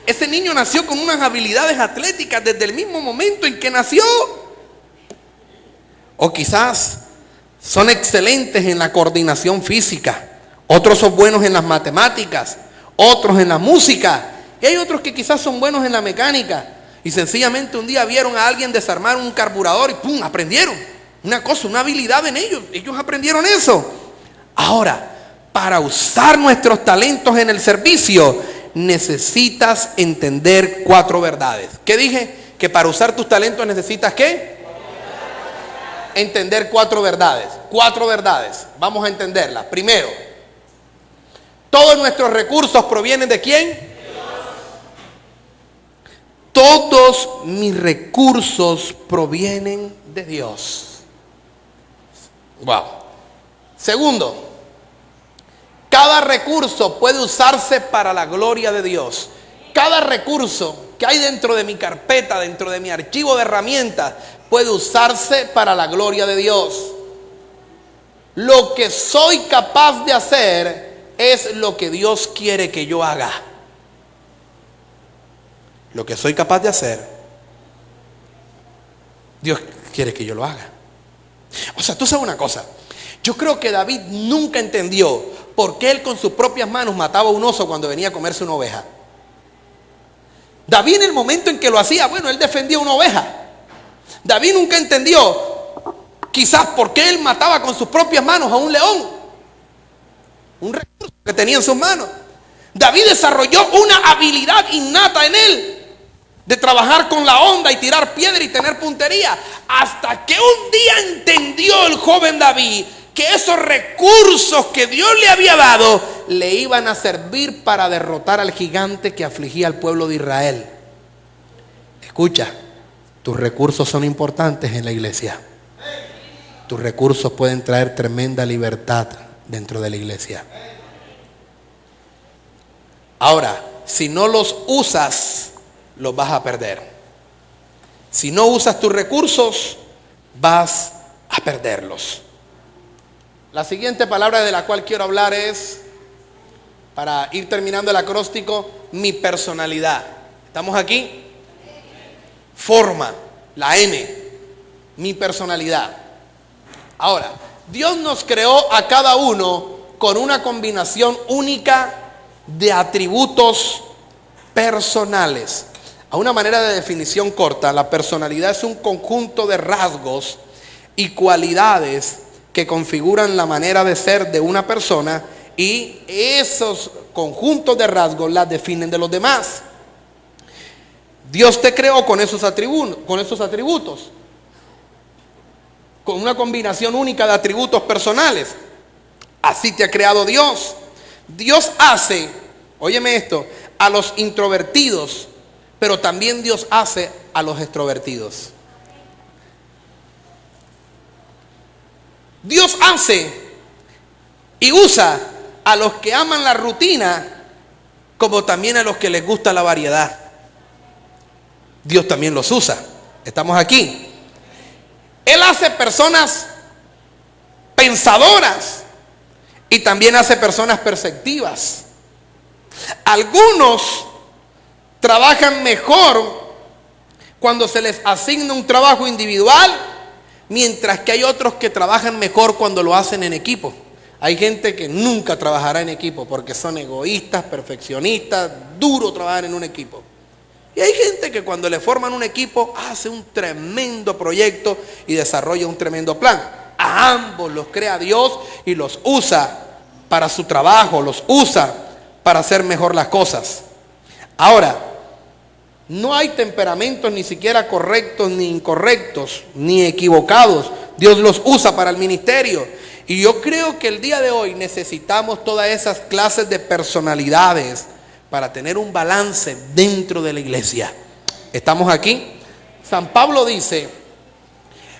Speaker 1: Ese niño nació con unas habilidades atléticas desde el mismo momento en que nació. O quizás son excelentes en la coordinación física. Otros son buenos en las matemáticas. Otros en la música. Y hay otros que quizás son buenos en la mecánica. Y sencillamente un día vieron a alguien desarmar un carburador y ¡pum!, aprendieron. Una cosa, una habilidad en ellos. Ellos aprendieron eso. Ahora, para usar nuestros talentos en el servicio, necesitas entender 4 verdades. ¿Qué dije? Que para usar tus talentos necesitas ¿qué? Entender 4 verdades. 4 verdades. Vamos a entenderlas. Primero, todos nuestros recursos provienen ¿de quién? Todos mis recursos provienen de Dios. Wow. Segundo, cada recurso puede usarse para la gloria de Dios. Cada recurso que hay dentro de mi carpeta, dentro de mi archivo de herramientas, puede usarse para la gloria de Dios. Lo que soy capaz de hacer es lo que Dios quiere que yo haga. lo que soy capaz de hacer, Dios quiere que yo lo haga. O sea, tú sabes una cosa. Yo creo que David nunca entendió por qué él con sus propias manos mataba a un oso cuando venía a comerse una oveja. David en el momento en que lo hacía, bueno, él defendía una oveja. David nunca entendió quizás por qué él mataba con sus propias manos a un león. Un recurso que tenía en sus manos. David desarrolló una habilidad innata en él de trabajar con la honda y tirar piedra y tener puntería. Hasta que un día entendió el joven David que esos recursos que Dios le había dado le iban a servir para derrotar al gigante que afligía al pueblo de Israel. Escucha, tus recursos son importantes en la iglesia. Tus recursos pueden traer tremenda libertad dentro de la iglesia. Ahora, si no los usas, los vas a perder. Si no usas tus recursos, vas a perderlos. La siguiente palabra de la cual quiero hablar es, para ir terminando el acróstico, mi personalidad. ¿Estamos aquí? Forma, la M, mi personalidad. Ahora, Dios nos creó a cada uno con una combinación única de atributos personales. A una manera de definición corta, la personalidad es un conjunto de rasgos y cualidades que configuran la manera de ser de una persona, y esos conjuntos de rasgos las definen de los demás. Dios te creó con esos atributos, con una combinación única de atributos personales. Así te ha creado Dios. Dios hace, óyeme esto, a los introvertidos, pero también Dios hace a los extrovertidos. Dios hace y usa a los que aman la rutina, como también a los que les gusta la variedad. Dios también los usa. Estamos aquí. Él hace personas pensadoras y también hace personas perceptivas. Algunos trabajan mejor cuando se les asigna un trabajo individual, mientras que hay otros que trabajan mejor cuando lo hacen en equipo. Hay gente que nunca trabajará en equipo porque son egoístas, perfeccionistas, duro trabajar en un equipo. Y hay gente que cuando le forman un equipo hace un tremendo proyecto y desarrolla un tremendo plan. A ambos los crea Dios y los usa para su trabajo, los usa para hacer mejor las cosas. Ahora, no hay temperamentos ni siquiera correctos ni incorrectos, ni equivocados. Dios los usa para el ministerio. Y yo creo que el día de hoy necesitamos todas esas clases de personalidades para tener un balance dentro de la iglesia. ¿Estamos aquí? San Pablo dice,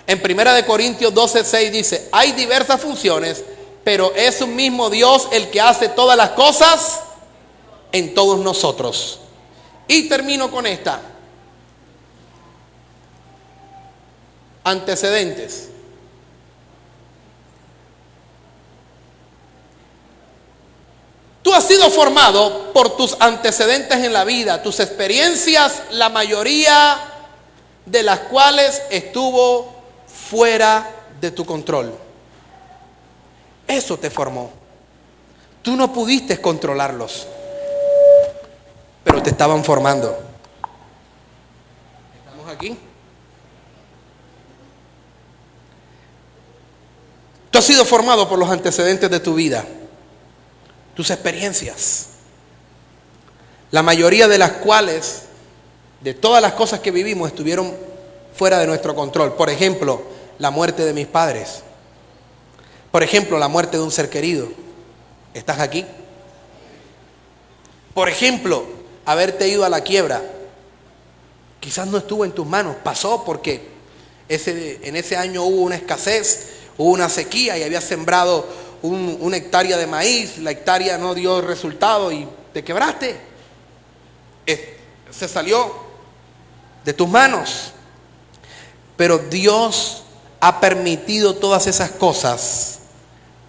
Speaker 1: en 1 Corintios 12:6 dice, hay diversas funciones, pero es un mismo Dios el que hace todas las cosas en todos nosotros. Y termino con esta. Antecedentes. Tú has sido formado por tus antecedentes en la vida, tus experiencias, la mayoría de las cuales estuvo fuera de tu control. Eso te formó. Tú no pudiste controlarlos, pero te estaban formando. ¿Estamos aquí? Tú has sido formado por los antecedentes de tu vida, tus experiencias, la mayoría de las cuales, de todas las cosas que vivimos, estuvieron fuera de nuestro control. Por ejemplo, la muerte de mis padres. Por ejemplo, la muerte de un ser querido. ¿Estás aquí? Por ejemplo, haberte ido a la quiebra. Quizás no estuvo en tus manos, pasó porque en ese año hubo una escasez, hubo una sequía y habías sembrado una hectárea de maíz, la hectárea no dio resultado y te quebraste. Se salió de tus manos. Pero Dios ha permitido todas esas cosas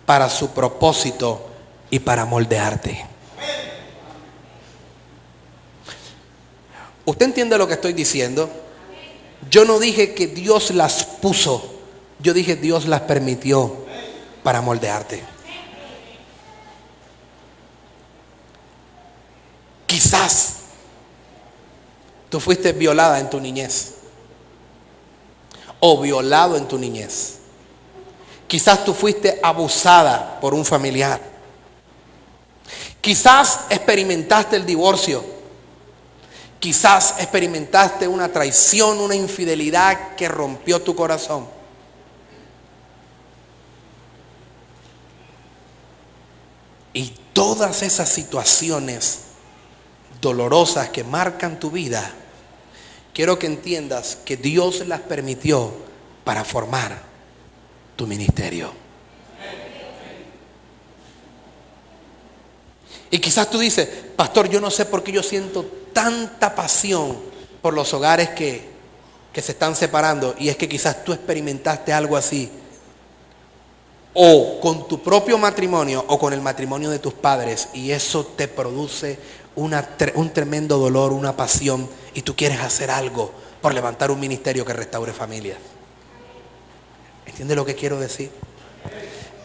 Speaker 1: para su propósito y para moldearte. ¿Usted entiende lo que estoy diciendo? Yo no dije que Dios las puso, yo dije Dios las permitió para moldearte. Quizás tú fuiste violada en tu niñez o violado en tu niñez. Quizás tú fuiste abusada por un familiar. Quizás experimentaste el divorcio. Quizás experimentaste una traición, una infidelidad que rompió tu corazón. Y todas esas situaciones dolorosas que marcan tu vida, quiero que entiendas que Dios las permitió para formar tu ministerio. Y quizás tú dices, pastor, yo no sé por qué yo siento tanta pasión por los hogares que se están separando. Y es que quizás tú experimentaste algo así, o con tu propio matrimonio o con el matrimonio de tus padres, y eso te produce un tremendo dolor, una pasión, y tú quieres hacer algo por levantar un ministerio que restaure familias. ¿Entiendes lo que quiero decir?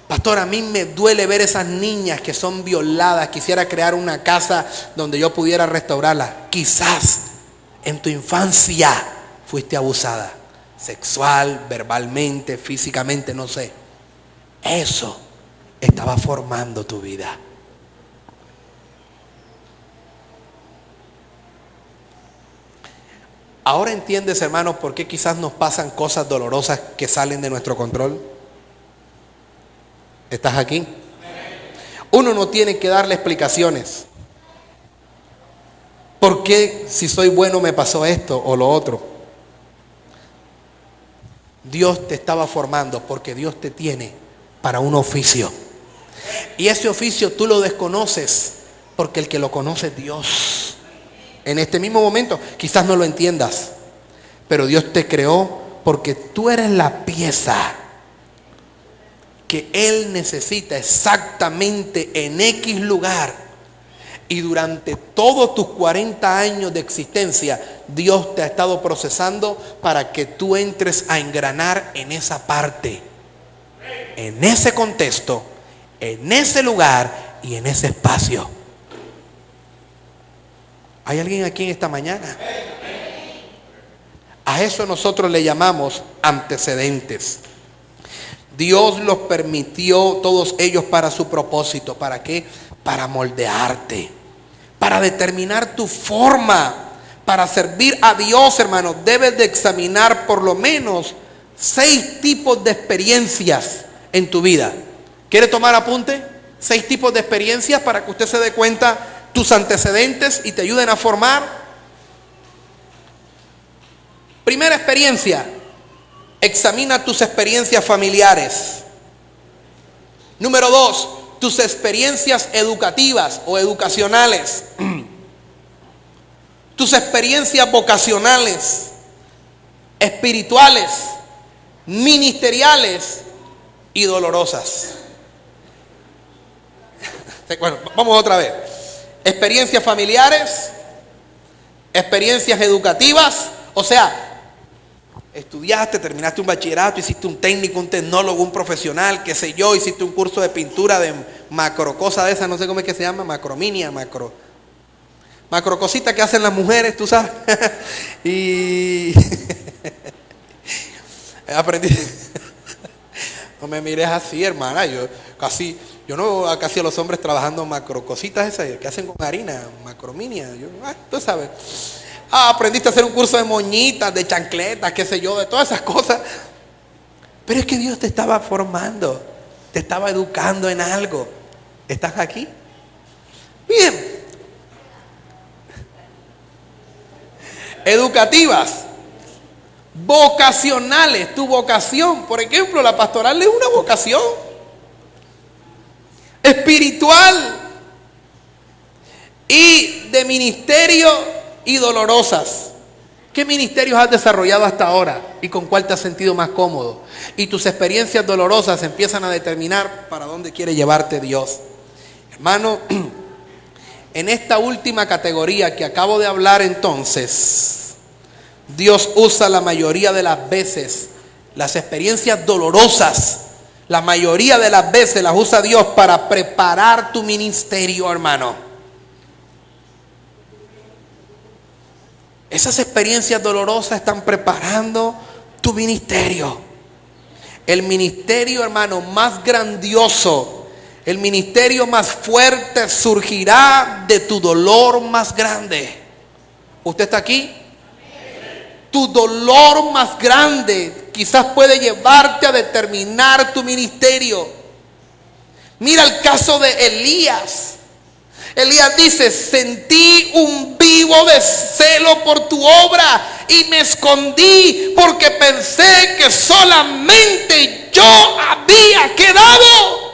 Speaker 1: Pastor, a mí me duele ver esas niñas que son violadas. Quisiera crear una casa donde yo pudiera restaurarlas. Quizás en tu infancia fuiste abusada, sexual, verbalmente, físicamente, no sé. Eso estaba formando tu vida. Ahora entiendes, hermanos, por qué quizás nos pasan cosas dolorosas que salen de nuestro control. ¿Estás aquí? Uno no tiene que darle explicaciones. ¿Por qué si soy bueno me pasó esto o lo otro? Dios te estaba formando porque Dios te tiene para un oficio. Y ese oficio tú lo desconoces porque el que lo conoce es Dios. En este mismo momento quizás no lo entiendas, pero Dios te creó porque tú eres la pieza que Él necesita exactamente en X lugar. Y durante todos tus 40 años de existencia, Dios te ha estado procesando para que tú entres a engranar en esa parte, en ese contexto, en ese lugar y en ese espacio. ¿Hay alguien aquí en esta mañana? A eso nosotros le llamamos antecedentes. Dios los permitió todos ellos para su propósito. ¿Para qué? Para moldearte, para determinar tu forma, para servir a Dios, hermano. Debes de examinar por lo menos 6 tipos de experiencias en tu vida. ¿Quiere tomar apunte? 6 tipos de experiencias para que usted se dé cuenta tus antecedentes y te ayuden a formar. Primera experiencia. Examina tus experiencias familiares. Número 2, tus experiencias educativas o educacionales. Tus experiencias vocacionales, espirituales, ministeriales y dolorosas. Bueno, vamos otra vez. Experiencias familiares, experiencias educativas, o sea, estudiaste, terminaste un bachillerato, hiciste un técnico, un tecnólogo, un profesional, qué sé yo, hiciste un curso de pintura de macro cosa de esas, no sé cómo es que se llama, macrominia, macro cosita que hacen las mujeres, tú sabes. Y aprendí. No me mires así, hermana, yo no casi a los hombres trabajando macro cositas esas que hacen con harina, macrominia, tú sabes. Aprendiste a hacer un curso de moñitas, de chancletas, qué sé yo, de todas esas cosas. Pero es que Dios te estaba formando, te estaba educando en algo. ¿Estás aquí? Bien. Educativas, vocacionales, tu vocación. Por ejemplo, la pastoral es una vocación. Espiritual y de ministerio y dolorosas. ¿Qué ministerios has desarrollado hasta ahora y con cuál te has sentido más cómodo? Y tus experiencias dolorosas empiezan a determinar para dónde quiere llevarte Dios. Hermano, En esta última categoría que acabo de hablar, entonces, Dios usa la mayoría de las veces las experiencias dolorosas. La mayoría de las veces las usa Dios para preparar tu ministerio, hermano. Esas experiencias dolorosas están preparando tu ministerio. El ministerio, hermano, más grandioso, el ministerio más fuerte surgirá de tu dolor más grande. ¿Usted está aquí? Tu dolor más grande quizás puede llevarte a determinar tu ministerio. Mira el caso de Elías. Elías dice: sentí un vivo deseo por tu obra y me escondí porque pensé que solamente yo había quedado.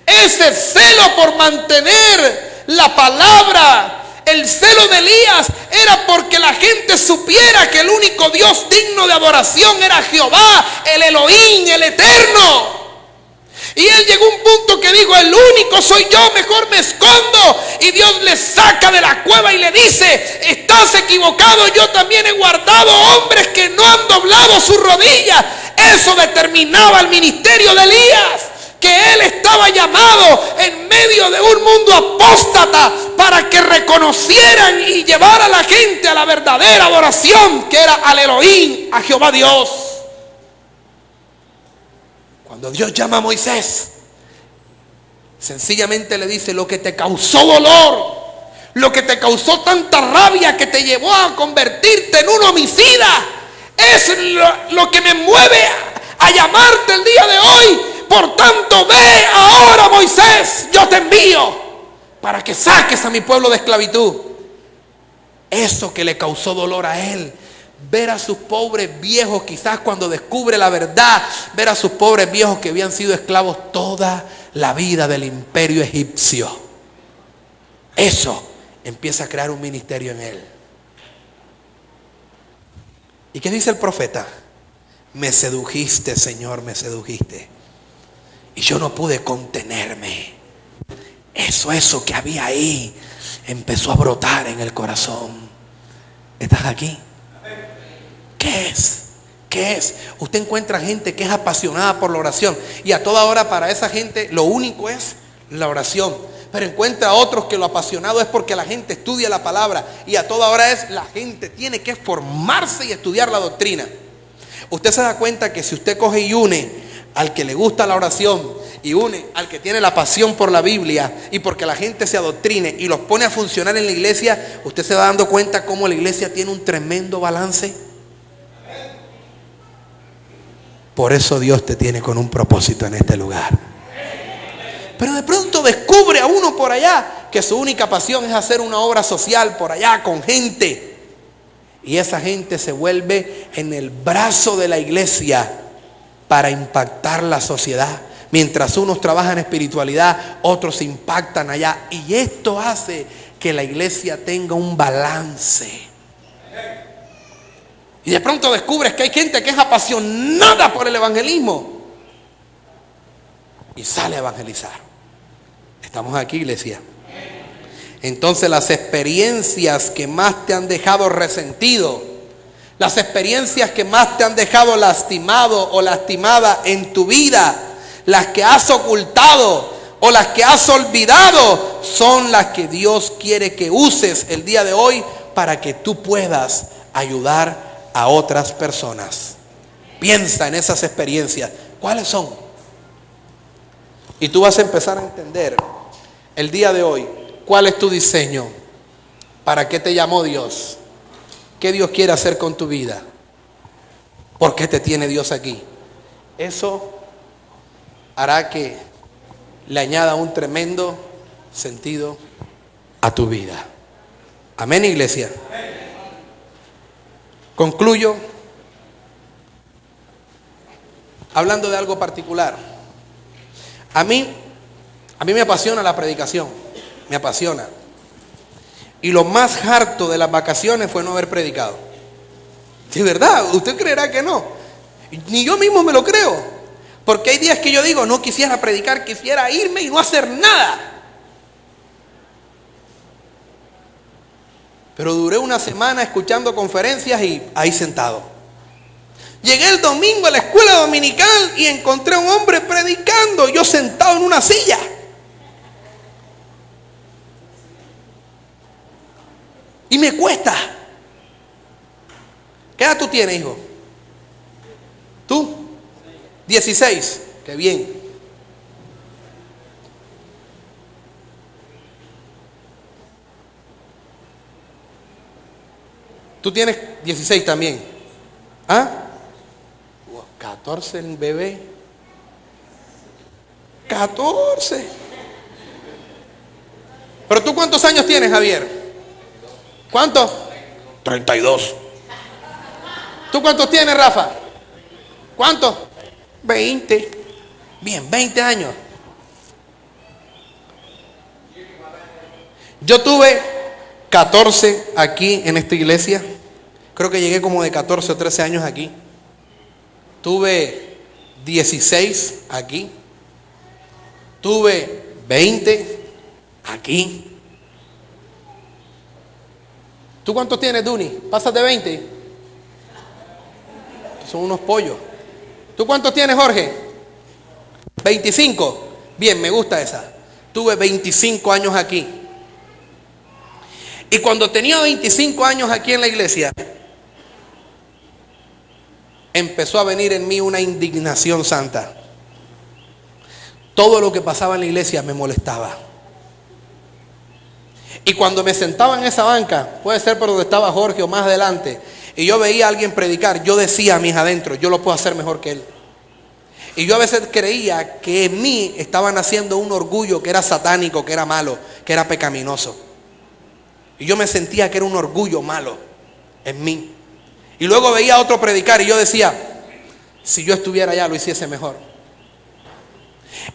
Speaker 1: Ese celo por mantener la palabra, el celo de Elías era porque la gente supiera que el único Dios digno de adoración era Jehová, el Elohim, el Eterno. Y él llegó a un punto que dijo: el único soy yo, mejor me escondo. Y Dios le saca de la cueva y le dice: estás equivocado, yo también he guardado hombres que no han doblado sus rodillas. Eso determinaba el ministerio de Elías, que él estaba llamado en medio de un mundo apóstata para que reconocieran y llevara a la gente a la verdadera adoración, que era al Elohim, a Jehová Dios. Cuando Dios llama a Moisés, sencillamente le dice: lo que te causó dolor, lo que te causó tanta rabia que te llevó a convertirte en un homicida, es lo que me mueve a llamarte el día de hoy. Por tanto, ve ahora, Moisés, yo te envío para que saques a mi pueblo de esclavitud. Eso que le causó dolor a él, ver a sus pobres viejos, quizás cuando descubre la verdad, ver a sus pobres viejos que habían sido esclavos toda la vida del imperio egipcio. Eso empieza a crear un ministerio en él. ¿Y qué dice el profeta? Me sedujiste, Señor, me sedujiste. Y yo no pude contenerme. Eso que había ahí empezó a brotar en el corazón. ¿Estás aquí? ¿Qué es? ¿Qué es? Usted encuentra gente que es apasionada por la oración y a toda hora para esa gente lo único es la oración. Pero encuentra otros que lo apasionado es porque la gente estudia la palabra y a toda hora es la gente tiene que formarse y estudiar la doctrina. Usted se da cuenta que si usted coge y une al que le gusta la oración y une al que tiene la pasión por la Biblia y porque la gente se adoctrine y los pone a funcionar en la iglesia, usted se va dando cuenta cómo la iglesia tiene un tremendo balance. Por eso Dios te tiene con un propósito en este lugar. Pero de pronto descubre a uno por allá que su única pasión es hacer una obra social por allá con gente. Y esa gente se vuelve en el brazo de la iglesia para impactar la sociedad. Mientras unos trabajan en espiritualidad, otros impactan allá. Y esto hace que la iglesia tenga un balance. Y de pronto descubres que hay gente que es apasionada por el evangelismo y sale a evangelizar. ¿Estamos aquí, iglesia? Entonces las experiencias que más te han dejado resentido, las experiencias que más te han dejado lastimado o lastimada en tu vida, las que has ocultado o las que has olvidado, son las que Dios quiere que uses el día de hoy para que tú puedas ayudar a otras personas. Piensa en esas experiencias. ¿Cuáles son? Y tú vas a empezar a entender el día de hoy cuál es tu diseño, para qué te llamó Dios, qué Dios quiere hacer con tu vida, por qué te tiene Dios aquí. Eso hará que le añada un tremendo sentido a tu vida. Amén, iglesia. Concluyo hablando de algo particular. A mí me apasiona la predicación, me apasiona. Y lo más harto de las vacaciones fue no haber predicado. De verdad, usted creerá que no. Ni yo mismo me lo creo. Porque hay días que yo digo, no quisiera predicar, quisiera irme y no hacer nada. Pero duré una semana escuchando conferencias y ahí sentado. Llegué el domingo a la escuela dominical y encontré a un hombre predicando, yo sentado en una silla. Y me cuesta. ¿Qué edad tú tienes, hijo? ¿Tú? 16. Qué bien. Tú tienes 16 también. ¿Ah? 14 el bebé. 14. ¿Pero tú cuántos años tienes, Javier? ¿Cuántos? 32. ¿Tú cuántos tienes, Rafa? ¿Cuántos? 20. Bien, 20 años. Yo tuve 14 aquí en esta iglesia. Creo que llegué como de 14 o 13 años aquí. Tuve 16 aquí. Tuve 20 aquí. ¿Tú cuántos tienes, Duni? ¿Pasas de 20? Son unos pollos. ¿Tú cuántos tienes, Jorge? 25. Bien, me gusta esa. Tuve 25 años aquí. Y cuando tenía 25 años aquí en la iglesia, empezó a venir en mí una indignación santa. Todo lo que pasaba en la iglesia me molestaba. Y cuando me sentaba en esa banca, puede ser por donde estaba Jorge o más adelante, y yo veía a alguien predicar, yo decía a mis adentros, yo lo puedo hacer mejor que él. Y yo a veces creía que en mí estaban haciendo un orgullo que era satánico, que era malo, que era pecaminoso. Y yo me sentía que era un orgullo malo en mí. Y luego veía a otro predicar y yo decía, si yo estuviera allá lo hiciese mejor.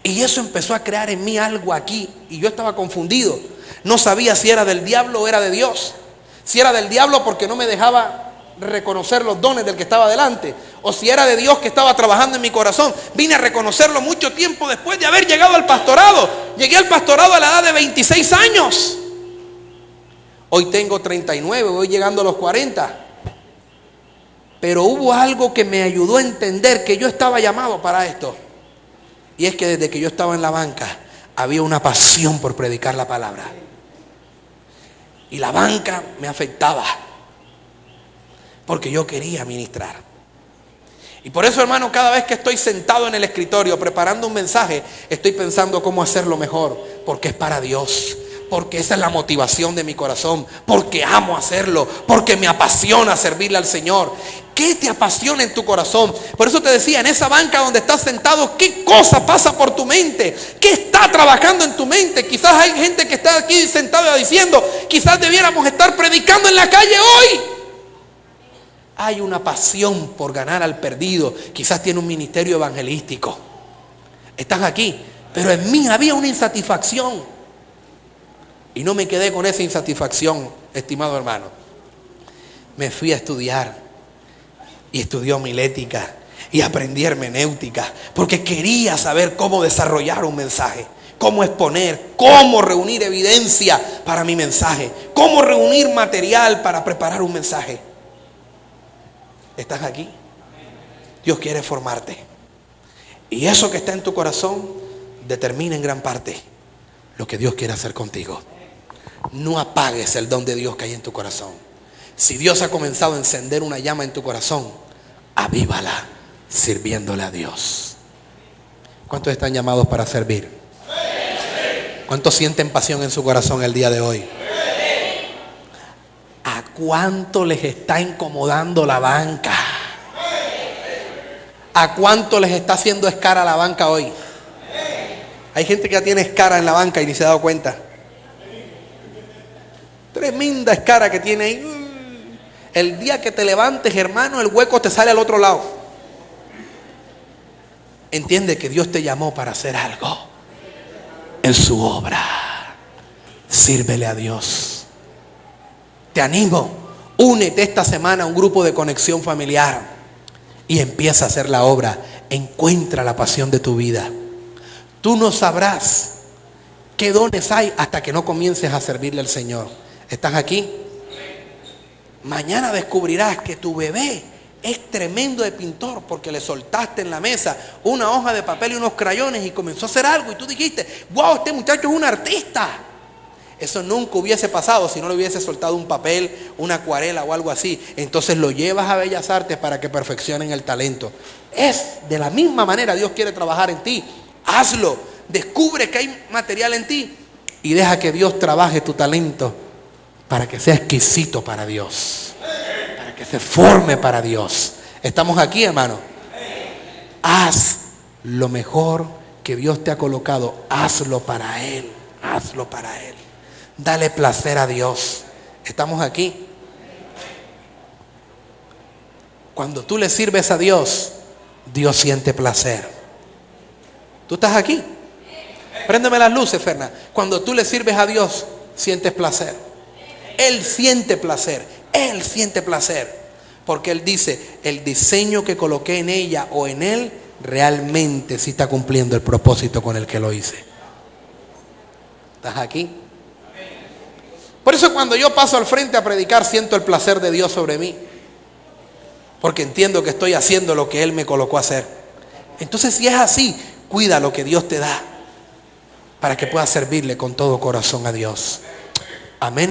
Speaker 1: Y eso empezó a crear en mí algo aquí. Y yo estaba confundido. No sabía si era del diablo o era de Dios. Si era del diablo porque no me dejaba reconocer los dones del que estaba delante, o si era de Dios que estaba trabajando en mi corazón. Vine a reconocerlo mucho tiempo después de haber llegado al pastorado. Llegué al pastorado a la edad de 26 años. Hoy tengo 39, voy llegando a los 40. Pero hubo algo que me ayudó a entender que yo estaba llamado para esto. Y es que desde que yo estaba en la banca, había una pasión por predicar la palabra. Y la banca me afectaba, porque yo quería ministrar. Y por eso, hermano, cada vez que estoy sentado en el escritorio preparando un mensaje, estoy pensando cómo hacerlo mejor, porque es para Dios. Porque esa es la motivación de mi corazón, porque amo hacerlo, porque me apasiona servirle al Señor. ¿Qué te apasiona en tu corazón? Por eso te decía, en esa banca donde estás sentado, ¿qué cosa pasa por tu mente? ¿Qué está trabajando en tu mente? Quizás hay gente que está aquí sentada diciendo, quizás debiéramos estar predicando en la calle hoy. Hay una pasión por ganar al perdido. Quizás tiene un ministerio evangelístico. Estás aquí, pero en mí había una insatisfacción. Y no me quedé con esa insatisfacción, estimado hermano. Me fui a estudiar y estudié homilética y aprendí hermenéutica, porque quería saber cómo desarrollar un mensaje, cómo exponer, cómo reunir evidencia para mi mensaje, cómo reunir material para preparar un mensaje. ¿Estás aquí? Dios quiere formarte. Y eso que está en tu corazón determina en gran parte lo que Dios quiere hacer contigo. No apagues el don de Dios que hay en tu corazón. Si Dios ha comenzado a encender una llama en tu corazón, avívala sirviéndole a Dios. ¿Cuántos están llamados para servir? ¿Cuántos sienten pasión en su corazón el día de hoy? ¿A cuánto les está incomodando la banca? ¿A cuánto les está haciendo escara la banca hoy? Hay gente que ya tiene escara en la banca y ni se ha dado cuenta. Tremenda escara que tiene ahí. El día que te levantes, hermano, el hueco te sale al otro lado. Entiende que Dios te llamó para hacer algo en su obra. Sírvele a Dios. Te animo, únete esta semana a un grupo de conexión familiar y empieza a hacer la obra. Encuentra la pasión de tu vida. Tú no sabrás qué dones hay hasta que no comiences a servirle al Señor. ¿Estás aquí? Mañana descubrirás que tu bebé es tremendo de pintor porque le soltaste en la mesa una hoja de papel y unos crayones y comenzó a hacer algo y tú dijiste, wow, este muchacho es un artista. Eso nunca hubiese pasado si no le hubiese soltado un papel, una acuarela o algo así. Entonces lo llevas a Bellas Artes para que perfeccionen el talento. Es de la misma manera Dios quiere trabajar en ti. Hazlo, descubre que hay material en ti y deja que Dios trabaje tu talento para que sea exquisito para Dios, para que se forme para Dios. ¿Estamos aquí, hermano? Haz lo mejor que Dios te ha colocado. Hazlo para Él, hazlo para Él. Dale placer a Dios. ¿Estamos aquí? Cuando tú le sirves a Dios, Dios siente placer. ¿Tú estás aquí? Préndeme las luces, Fernan. Cuando tú le sirves a Dios, sientes placer. Él siente placer. Él siente placer. Porque Él dice, el diseño que coloqué en ella o en él, realmente sí está cumpliendo el propósito con el que lo hice. ¿Estás aquí? Por eso cuando yo paso al frente a predicar, siento el placer de Dios sobre mí. Porque entiendo que estoy haciendo lo que Él me colocó a hacer. Entonces, si es así, cuida lo que Dios te da para que puedas servirle con todo corazón a Dios. Amén.